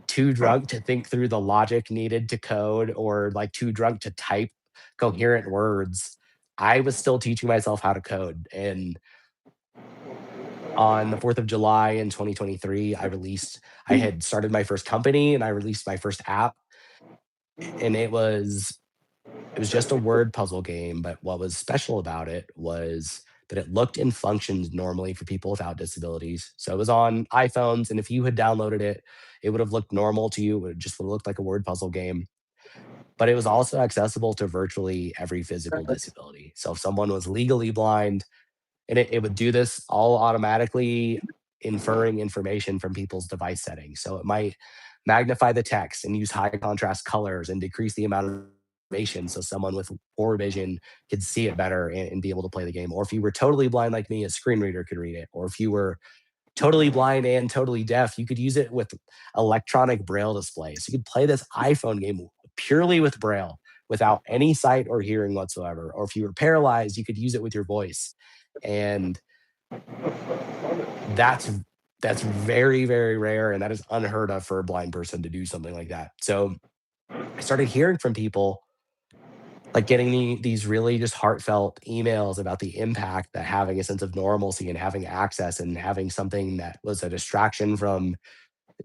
too drunk to think through the logic needed to code, or like too drunk to type coherent words, I was still teaching myself how to code. And on the 4th of July in 2023, I had started my first company and I released my first app, and it was just a word puzzle game. But what was special about it was that it looked and functioned normally for people without disabilities. So it was on iPhones, and if you had downloaded it, it would have looked normal to you. It just would have looked like a word puzzle game. But it was also accessible to virtually every physical disability. So if someone was legally blind, and it would do this all automatically, inferring information from people's device settings. So it might magnify the text and use high contrast colors and decrease the amount of information so someone with poor vision could see it better, and be able to play the game. Or if you were totally blind like me, a screen reader could read it. Or if you were totally blind and totally deaf, you could use it with electronic braille displays. You could play this iPhone game purely with braille without any sight or hearing whatsoever. Or if you were paralyzed, you could use it with your voice. And that's that's very, very rare, and that is unheard of for a blind person to do something like that. So I started hearing from people, like getting these really just heartfelt emails about the impact that having a sense of normalcy and having access and having something that was a distraction from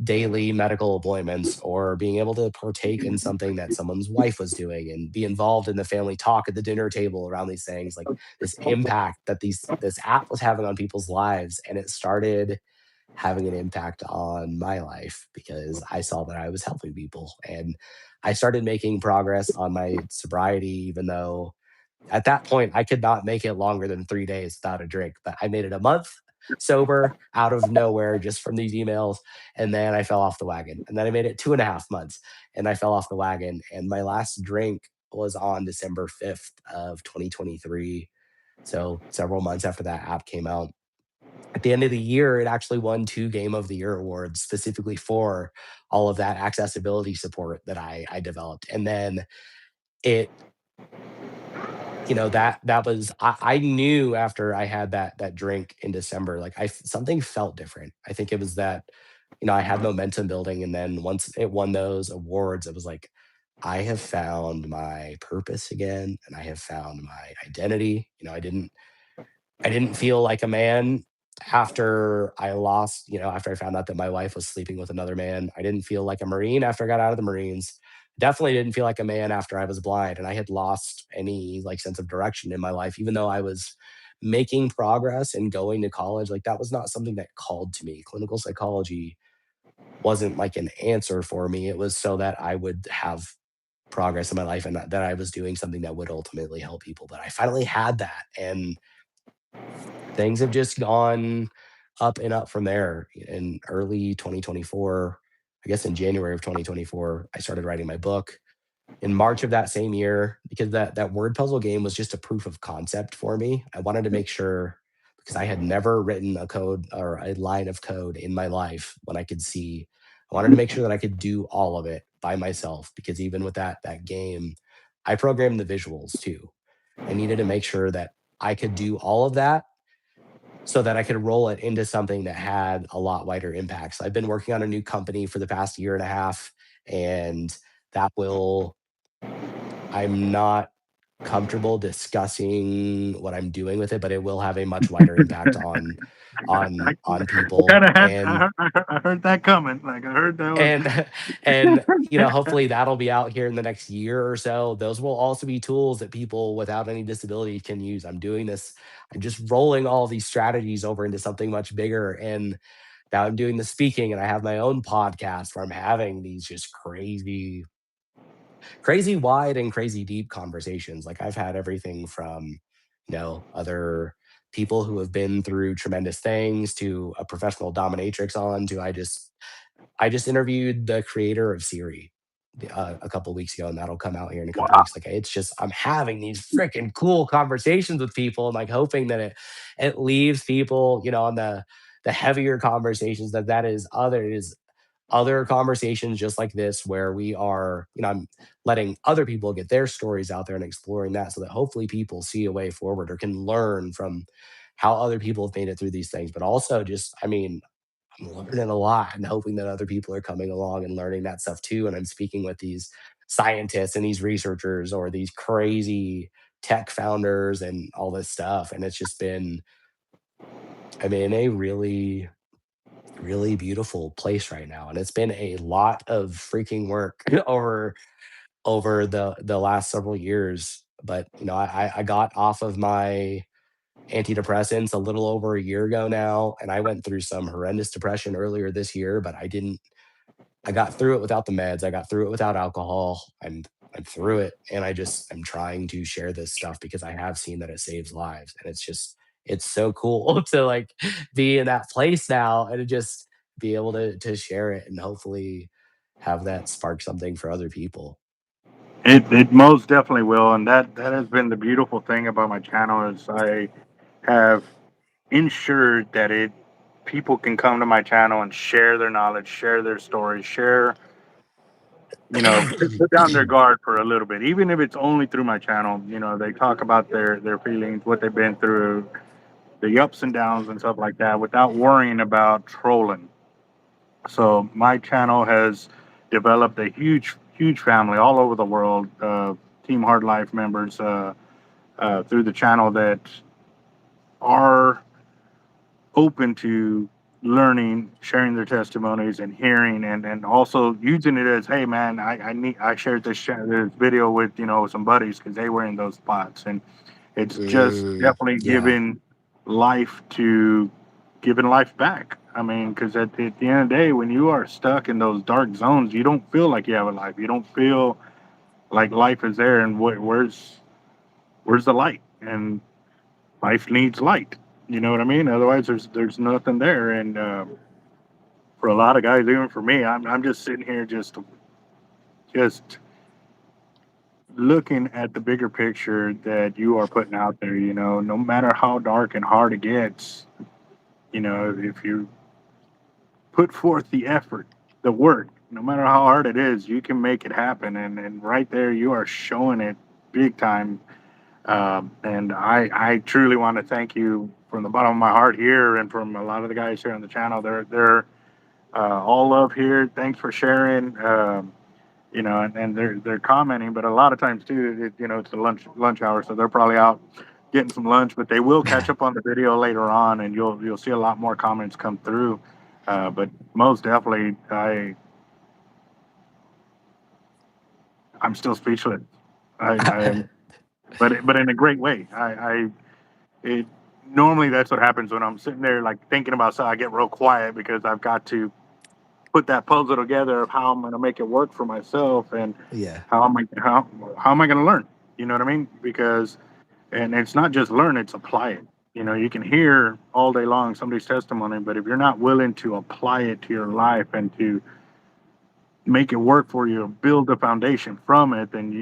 daily medical appointments, or being able to partake in something that someone's wife was doing and be involved in the family talk at the dinner table around these things, like this impact that this app was having on people's lives. And it started having an impact on my life because I saw that I was helping people, and I started making progress on my sobriety, even though at that point, I could not make it longer than 3 days without a drink. But I made it a month sober out of nowhere just from these emails, and then I fell off the wagon. And then I made it 2.5 months, and I fell off the wagon, and my last drink was on December 5th of 2023, so several months after that app came out. At the end of the year, it actually won 2 Game of the Year awards specifically for all of that accessibility support that I developed. And then it that was, I knew after I had that drink in December, like something felt different. I think it was that, I had momentum building, and then once it won those awards, it was like I have found my purpose again, and I have found my identity. I didn't feel like a man after I found out that my wife was sleeping with another man. I didn't feel like a Marine after I got out of the Marines. Definitely didn't feel like a man after I was blind, and I had lost any like sense of direction in my life, even though I was making progress and going to college. Like that was not something that called to me. Clinical psychology wasn't like an answer for me. It was so that I would have progress in my life, and that I was doing something that would ultimately help people. But I finally had that, and things have just gone up and up from there. In early 2024, I guess in January of 2024, I started writing my book. In March of that same year, because that word puzzle game was just a proof of concept for me. I wanted to make sure, because I had never written a code or a line of code in my life when I could see. I wanted to make sure that I could do all of it by myself, because even with that game, I programmed the visuals too. I needed to make sure that I could do all of that so that I could roll it into something that had a lot wider impact. So I've been working on a new company for the past year and a half, and that will I'm not comfortable discussing what I'm doing with it, but it will have a much wider impact on I people. kind of had, And I heard that coming. Like I heard that was. and and hopefully that'll be out here in the next year or so. Those will also be tools that people without any disability can use. I'm just rolling all these strategies over into something much bigger. And now I'm doing the speaking, and I have my own podcast where I'm having these just crazy wide and crazy deep conversations. Like, I've had everything from, other people who have been through tremendous things, to a professional dominatrix, on to I just interviewed the creator of Siri a couple weeks ago, and that'll come out here in a couple Wow. weeks. Like, it's just, I'm having these freaking cool conversations with people, and like hoping that it leaves people, on the heavier conversations, that is other conversations just like this, where I'm letting other people get their stories out there and exploring that, so that hopefully people see a way forward or can learn from how other people have made it through these things. But also, just, I'm learning a lot and hoping that other people are coming along and learning that stuff too. And I'm speaking with these scientists and these researchers, or these crazy tech founders and all this stuff. And it's just been, a really, really beautiful place right now. And it's been a lot of freaking work over the last several years. But I got off of my antidepressants a little over a year ago now, and I went through some horrendous depression earlier this year, but I got through it without the meds. I got through it without alcohol. I'm through it, and I'm trying to share this stuff because I have seen that it saves lives, and it's so cool to like be in that place now, and to just be able to share it, and hopefully have that spark something for other people. It most definitely will, and that has been the beautiful thing about my channel is I have ensured that it people can come to my channel and share their knowledge, share their stories, share put down their guard for a little bit, even if it's only through my channel. They talk about their feelings, what they've been through, the ups and downs and stuff like that, without worrying about trolling. So my channel has developed a huge family all over the world. Team Hard Life members through the channel that are open to learning, sharing their testimonies, and hearing, and also using it as, hey man, I shared this video with some buddies because they were in those spots, and it's just definitely Yeah. giving life back. I mean, because at the end of the day, when you are stuck in those dark zones, you don't feel like you have a life. You don't feel like life is there, and where's the light? And life needs light. You know what I mean? Otherwise, there's nothing there. And for a lot of guys, even for me, I'm just sitting here just looking at the bigger picture that you are putting out there. No matter how dark and hard it gets, if you put forth the effort, the work, no matter how hard it is, you can make it happen. And right there, you are showing it big time. And I truly want to thank you from the bottom of my heart here, and from a lot of the guys here on the channel. They're all love here. Thanks for sharing. And they're commenting, but a lot of times too, it's the lunch hour, so they're probably out getting some lunch. But they will catch up on the video later on, and you'll see a lot more comments come through. But most definitely, I'm still speechless. I am, but in a great way. It normally that's what happens when I'm sitting there like thinking about something. I get real quiet because I've got to put that puzzle together of how I'm going to make it work for myself, and Yeah. how am I going to learn? You know what I mean? Because and it's not just learn; it's apply it. you can hear all day long somebody's testimony, but if you're not willing to apply it to your life and to make it work for you, build a foundation from it, then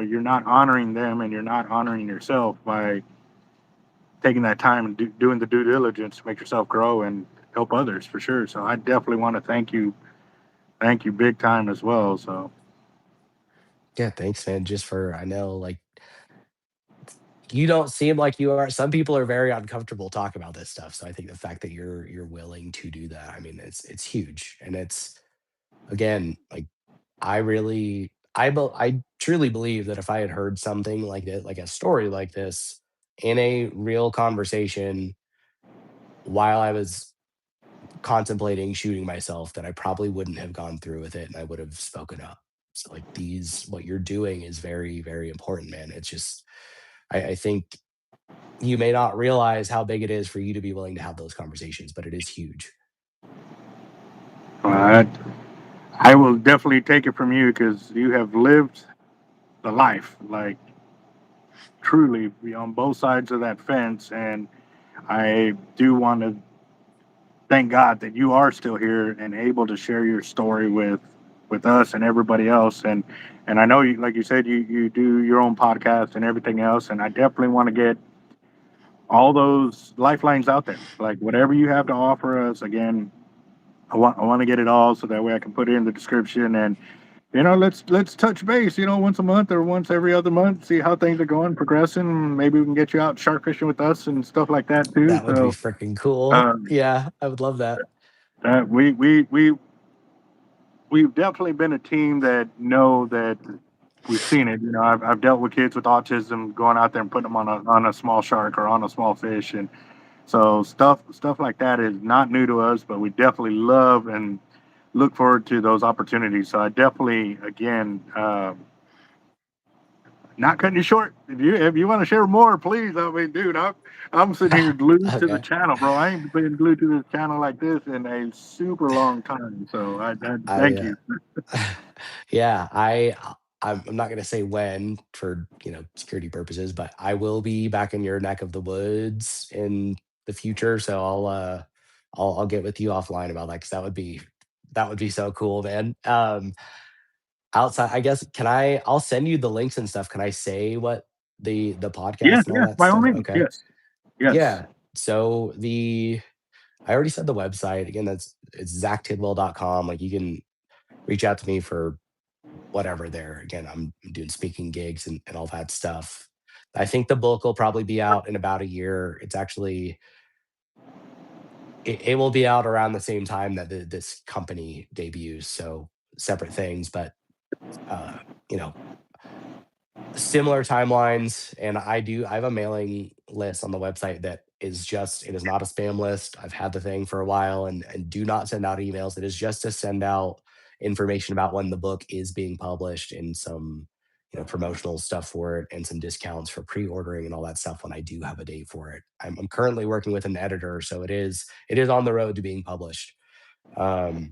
you're not honoring them and you're not honoring yourself by taking that time and doing the due diligence to make yourself grow and help others for sure. So I definitely want to thank you big time as well. So Yeah, thanks, man. Just for I know like you don't seem like you are. Some people are very uncomfortable talking about this stuff. So I think the fact that you're willing to do that, I mean, it's huge. And it's again, like I really I truly believe that if I had heard something like that, like a story like this in a real conversation while I was contemplating shooting myself, that I probably wouldn't have gone through with it and I would have spoken up. So like what you're doing is very, very important, man. It's just I think you may not realize how big it is for you to be willing to have those conversations, but it is huge. uh, I will definitely take it from you because you have lived the life, like truly be on both sides of that fence. And I do want to thank God that you are still here and able to share your story with us and everybody else. And I know you, like you said, you do your own podcast and everything else. And I definitely want to get all those lifelines out there. Like whatever you have to offer us, again, I want to get it all so that way I can put it in the description. And let's touch base, once a month or once every other month, see how things are going, progressing. Maybe we can get you out shark fishing with us and stuff like that too. That would be So freaking cool. um, Yeah, I would love that. we've definitely been a team that know that we've seen it. I've dealt with kids with autism going out there and putting them on a small shark or on a small fish, and so stuff like that is not new to us. But we definitely love and look forward to those opportunities. So I definitely, again, not cutting you short. If you want to share more, please. I mean, dude, I'm sitting here glued to the Okay. channel, bro. I ain't been glued to this channel like this in a super long time. So I I thank you. yeah, I'm not gonna say when for security purposes, but I will be back in your neck of the woods in the future. So I'll get with you offline about that because that would be so cool, man. Outside, I guess can I'll send you the links and stuff. Can I say what the Yeah, podcast and all yeah. that By all stuff? means, Okay. yes, yes. Yeah. So I already said the website. Again, it's zachtidwell.com. Like you can reach out to me for whatever there. Again, I'm doing speaking gigs and all that stuff. I think the book will probably be out in about a year. It's actually it will be out around the same time that this company debuts. So separate things, but uh, you know, similar timelines. And I have a mailing list on the website that it is not a spam list. I've had the thing for a while and do not send out emails. It is just to send out information about when the book is being published and some promotional stuff for it and some discounts for pre-ordering and all that stuff when I do have a date for it. I'm currently working with an editor, so it is on the road to being published. um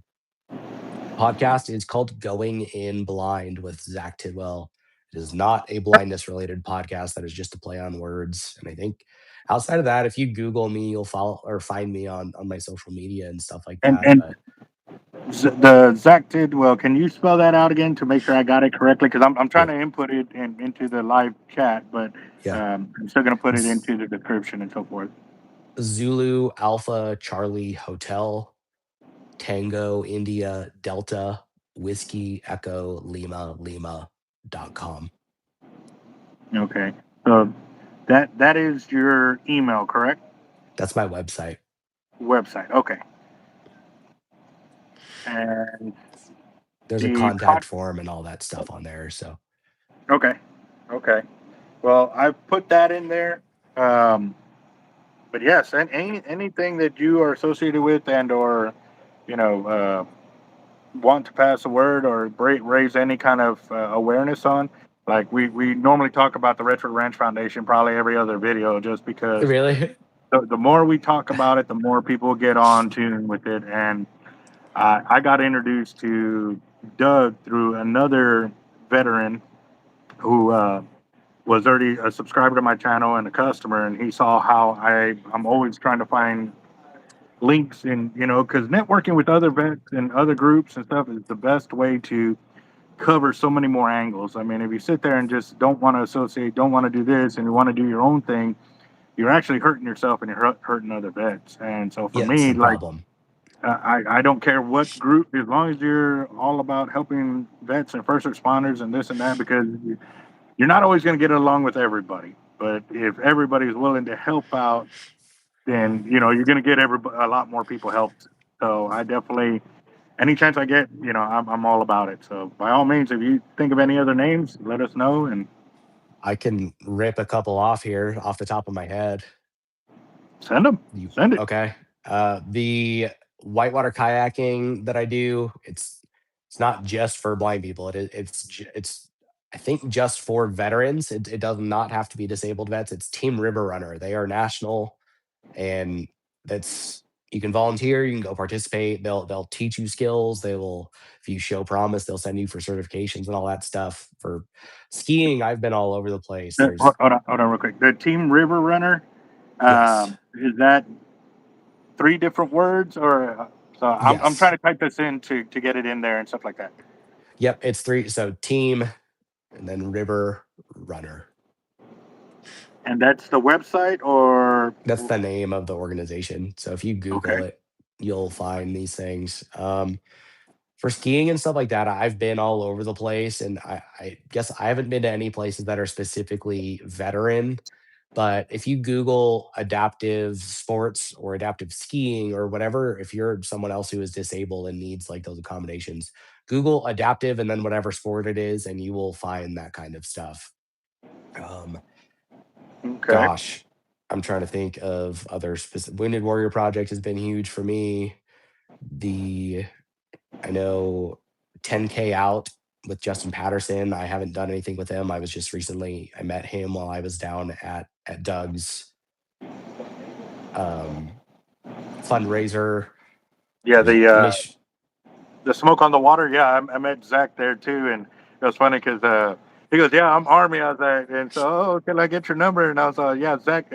Podcast is called Going In Blind with Zach Tidwell. It is not a blindness related podcast. That is just a play on words. And I think outside of that, if you Google me, you'll follow or find me on my social media and stuff like And that. and But the Zach Tidwell, can you spell that out again to make sure I got it correctly? Because I'm trying yeah, to input it into the live chat, but yeah. I'm still going to put it Z- into the description and so forth. Zulu Alpha Charlie Hotel Tango India Delta Whiskey Echo Lima Lima.com. Okay, so that is your email, correct? That's my website. Website. Okay, and There's a the contact form and all that stuff on there. So okay, okay. Well, I put that in there. Um, but yes, and anything that you are associated with and or you know want to pass a word or raise any kind of awareness on, like we normally talk about the Redford Ranch Foundation probably every other video, just because really. the more we talk about it, the more people get on tune with it. And I got introduced to Doug through another veteran who was already a subscriber to my channel and a customer, and he saw how I'm always trying to find links and because networking with other vets and other groups and stuff is the best way to cover so many more angles. I mean, if you sit there and just don't want to associate, don't want to do this, and you want to do your own thing, you're actually hurting yourself and you're hurting other vets. And so for Yeah, it's me, the like problem. I don't care what group, as long as you're all about helping vets and first responders and this and that, because you're not always going to get along with everybody. But if everybody's willing to help out, then you're going to get a lot more people helped. So I definitely, any chance I get, I'm all about it. So by all means, if you think of any other names, let us know and I can rip a couple off here off the top of my head. send them. You Send it. okay? The whitewater kayaking that I do, it's not just for blind people. It's I think just for veterans. It does not have to be disabled vets. It's Team River Runner. They are national, and that's you can volunteer. You can go participate. They'll teach you skills. They will, if you show promise, they'll send you for certifications and all that stuff. For skiing, I've been all over the place. There's Hold on, real quick. The Team River Runner, yes, is that three different words or? So I'm trying yes, to type this in to get it in there and stuff like that. yep. It's three. So team and then River Runner. And that's the website or That's the name of the organization. So if you Google okay. it, you'll find these things. For skiing and stuff like that, I've been all over the place, and I guess I haven't been to any places that are specifically veteran. But if you Google adaptive sports or adaptive skiing or whatever, if you're someone else who is disabled and needs like those accommodations, Google adaptive and then whatever sport it is, and you will find that kind of stuff. Um, Okay. Gosh, I'm trying to think of other specific. Wounded Warrior Project has been huge for me. The I know 10K out with Justin Patterson. I haven't done anything with him. I was just recently I met him while I was down at Doug's um, fundraiser. Yeah, Let me the smoke on the water. Yeah, I met Zach there too, and it was funny because he goes, "Yeah, I'm Army." I was like, and so, oh, can I get your number? And I was like, "Yeah, Zach,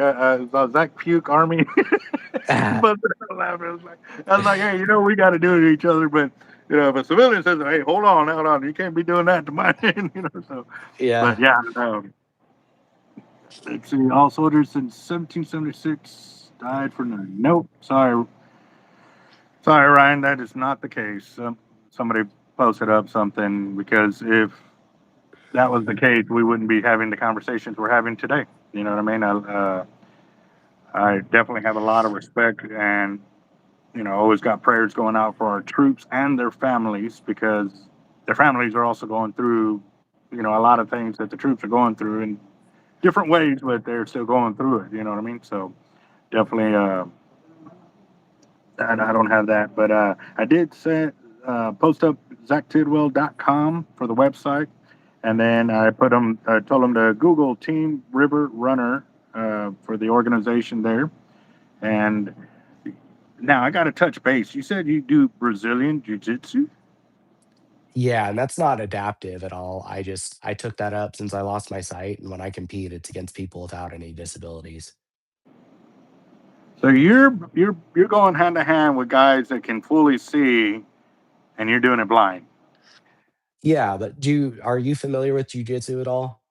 Zach Puke Army." He busted out laughing. I was like, "Hey, we got to do it to each other, but if a civilian says, hey, hold on, you can't be doing that to mine," So, but yeah. yeah, let's see, all soldiers since 1776 died for none. Nope, sorry, Ryan, that is not the case. Somebody posted up something because if that was the case, we wouldn't be having the conversations we're having today. You know what I mean? I definitely have a lot of respect and always got prayers going out for our troops and their families because their families are also going through, a lot of things that the troops are going through in different ways, but they're still going through it. You know what I mean? So definitely, I don't have that, but I did post up ZachTidwell.com for the website, and then I told them to Google Team River Runner for the organization there. And now I got to touch base. You said you do Brazilian Jiu Jitsu. Yeah, and that's not adaptive at all. I took that up since I lost my sight, and when I compete, it's against people without any disabilities. So you're going hand to hand with guys that can fully see, and you're doing it blind. Yeah, but are you familiar with jujitsu at all?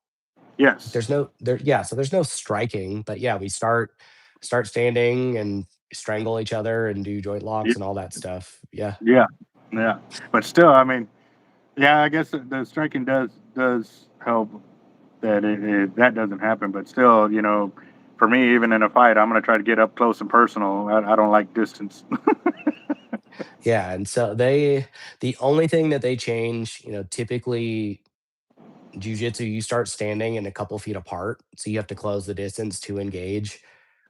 Yes. There's no there yeah, so there's no striking, but yeah, we start standing and strangle each other and do joint Y- locks and all that stuff. Yeah. Yeah. Yeah. But still, I mean, yeah, I guess the striking does help that doesn't happen. But still, for me, even in a fight, I'm gonna try to get up close and personal. I don't like distance. Yeah, and so the only thing that they change, typically jujitsu, you start standing and a couple feet apart, so you have to close the distance to engage. Mm,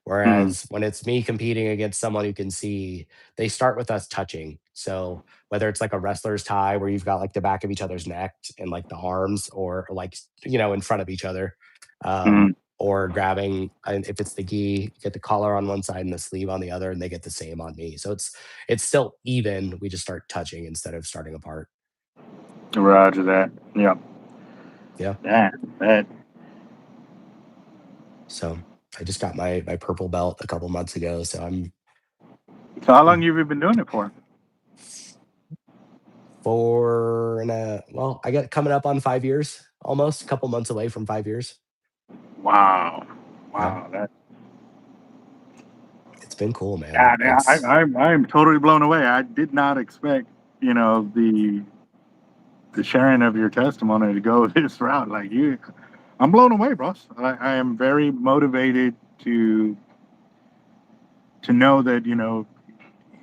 Whereas when it's me competing against someone who can see, they start with us touching. So whether it's like a wrestler's tie where you've got like the back of each other's neck and like the arms, or like in front of each other, mm. or grabbing. And if it's the gi, you get the collar on one side and the sleeve on the other, and they get the same on me. So it's still even. We just start touching instead of starting apart. Roger that. Yeah. Yeah. That. So I just got my purple belt a couple months ago. So So how long I'm have you been doing it for? well, I got coming up on 5 years, almost a couple months away from 5 years. Wow, Yeah, wow, that it's been cool, man. God, It's I'm totally blown away. I did not expect, the sharing of your testimony to go this route. Like you, I'm blown away, boss. I am very motivated to know that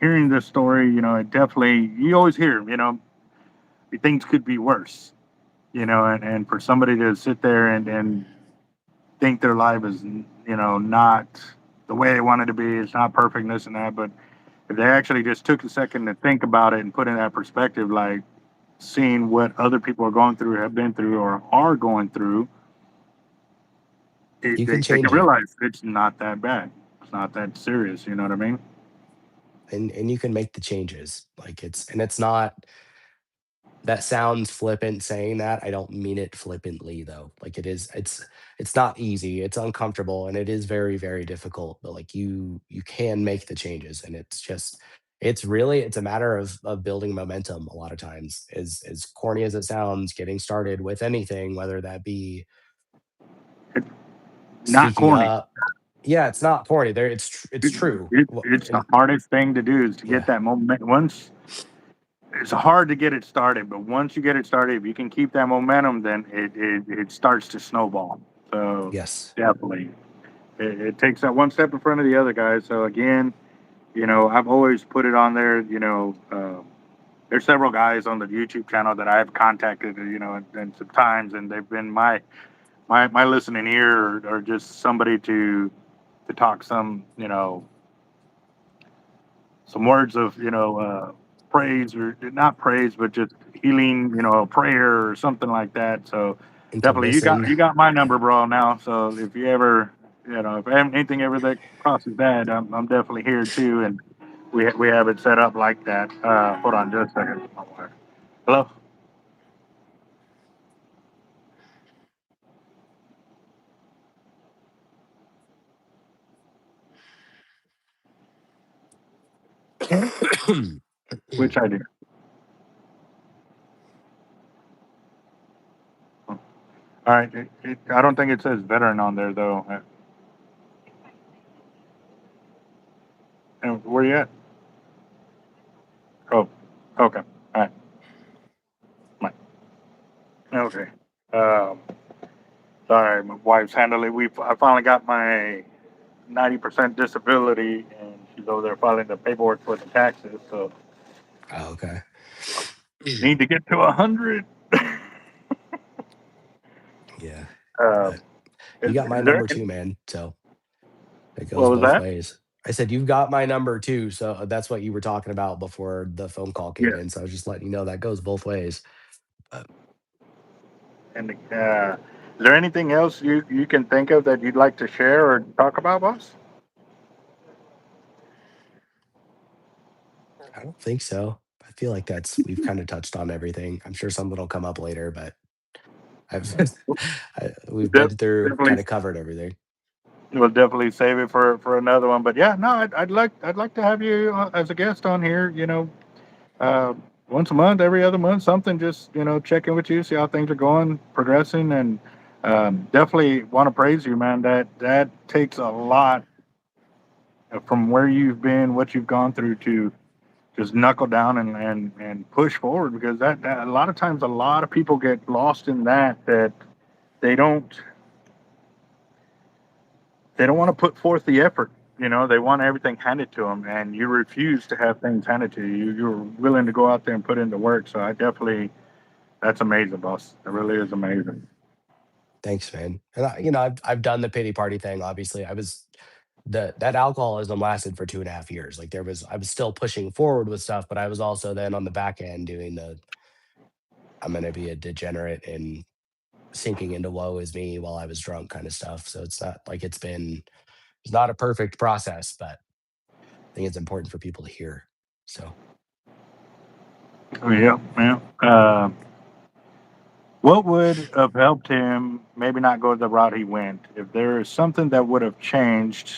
hearing this story. It definitely you always hear, things could be worse. And for somebody to sit there and think their life is not the way they wanted to be, it's not perfect, this and that, but if they actually just took a second to think about it and put in that perspective, like seeing what other people are going through, have been through, or are going through, you can they can change it, realize it's not that bad. It's not that serious. You know what I mean? and you can make the changes. Like it's not that sounds flippant saying that. I don't mean it flippantly though. Like it's not easy. It's uncomfortable and it is very, very difficult. But like you can make the changes. And it's a matter of building momentum a lot of times. As corny as it sounds, getting started with anything, whether that be It's not speaking corny. up. Yeah, it's not corny. It's true. It's the And hardest thing to do is to get yeah, that moment. Once it's hard to get it started, but once you get it started, if you can keep that momentum, then it starts to snowball. So yes. definitely, it takes that one step in front of the other guys. So again, I've always put it on there. There's several guys on the YouTube channel that I've contacted, and sometimes, and they've been my listening ear, or just somebody to talk some words of praise, or not praise, but just healing, a prayer or something like that. So And to definitely, you got listen. you got my number, Yeah. bro. Now, so if you ever, if anything ever that crosses that, I'm definitely here too, and we have it set up like that. Hold on, just a second. Hello. Which I do. All right. I don't think it says veteran on there though. And where you at? Oh, okay. All right. Mike. Okay. Um, sorry, my wife's handling. I finally got my 90% disability, and she's over there filing the paperwork for the taxes. So Oh, okay. need to get to 100. Yeah. um, But you got my is there? number too, man. So it goes What was both that? ways. I said, you've got my number too. So that's what you were talking about before the phone call Yeah. came in. So I was just letting you know that goes both ways. But And is there anything else you can think of that you'd like to share or talk about, boss? I don't think so. I feel like we've kind of touched on everything. I'm sure something will come up later, but I've, we've been through Definitely, kind of covered everything. we'll definitely save it for another one. But yeah, no, I'd like to have you as a guest on here. Uh, once a month, every other month, something. Just check in with you, see how things are going, progressing, and definitely want to praise you, man. That takes a lot from where you've been, what you've gone through to just knuckle down and push forward, because that a lot of times a lot of people get lost in that they don't they don't want to put forth the effort. They want everything handed to them, and you refuse to have things handed to you. You're willing to go out there and put in the work. So I definitely, that's amazing, boss. It really is amazing. Thanks, man. And I've done the pity party thing. Obviously, I was that alcoholism lasted for 2.5 years. Like I was still pushing forward with stuff, but I was also then on the back end doing I'm going to be a degenerate and sinking into woe is me while I was drunk kind of stuff. So it's not like it's not a perfect process, but I think it's important for people to hear. So Oh, yeah, yeah. What would have helped him maybe not go the route he went? If there is something that would have changed,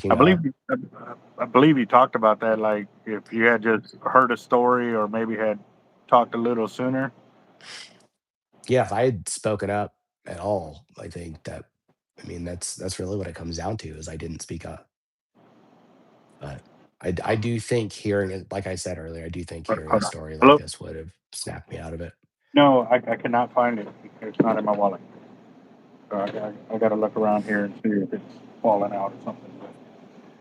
I Speaking believe of, I believe you talked about that. Like if you had just heard a story or maybe had talked a little sooner. yeah, if I had spoken up at all, I think that, I mean, that's really what it comes down to is I didn't speak up. But I do think hearing it, like I said earlier, I do think hearing a Hold on. story like Hello? this would have snapped me out of it. No, I cannot find it. It's not in my wallet. So I got to look around here and see if it's fallen out or something.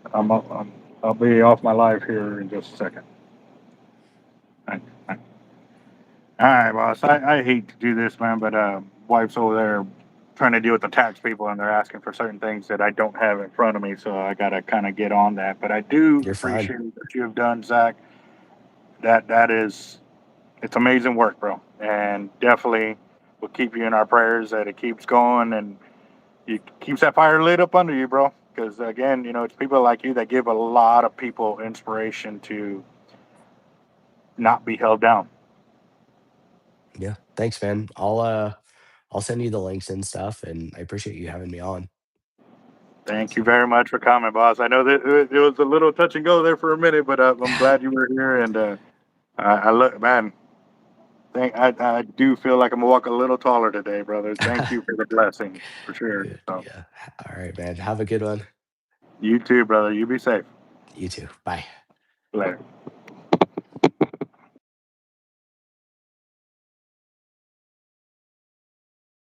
But I'll be off my live here in just a second. All right, boss. I hate to do this, man, but wife's over there trying to deal with the tax people, and they're asking for certain things that I don't have in front of me, so I gotta kind of get on that. But I do You're fine. appreciate what you have done, Zach. That is it's amazing work, bro, and definitely we'll keep you in our prayers that it keeps going and you keeps that fire lit up under you, bro. Because again, it's people like you that give a lot of people inspiration to not be held down. Yeah. Thanks, man. I'll send you the links and stuff, and I appreciate you having me on. Thank you So very much for coming, boss. I know that it was a little touch and go there for a minute, but I'm glad you were here. And I look, man. I do feel like I'm gonna walk a little taller today, brother. Thank you for the blessing, for sure. good. So Yeah. All right, man. Have a good one. you too, brother. You be safe. You too. Bye. Later.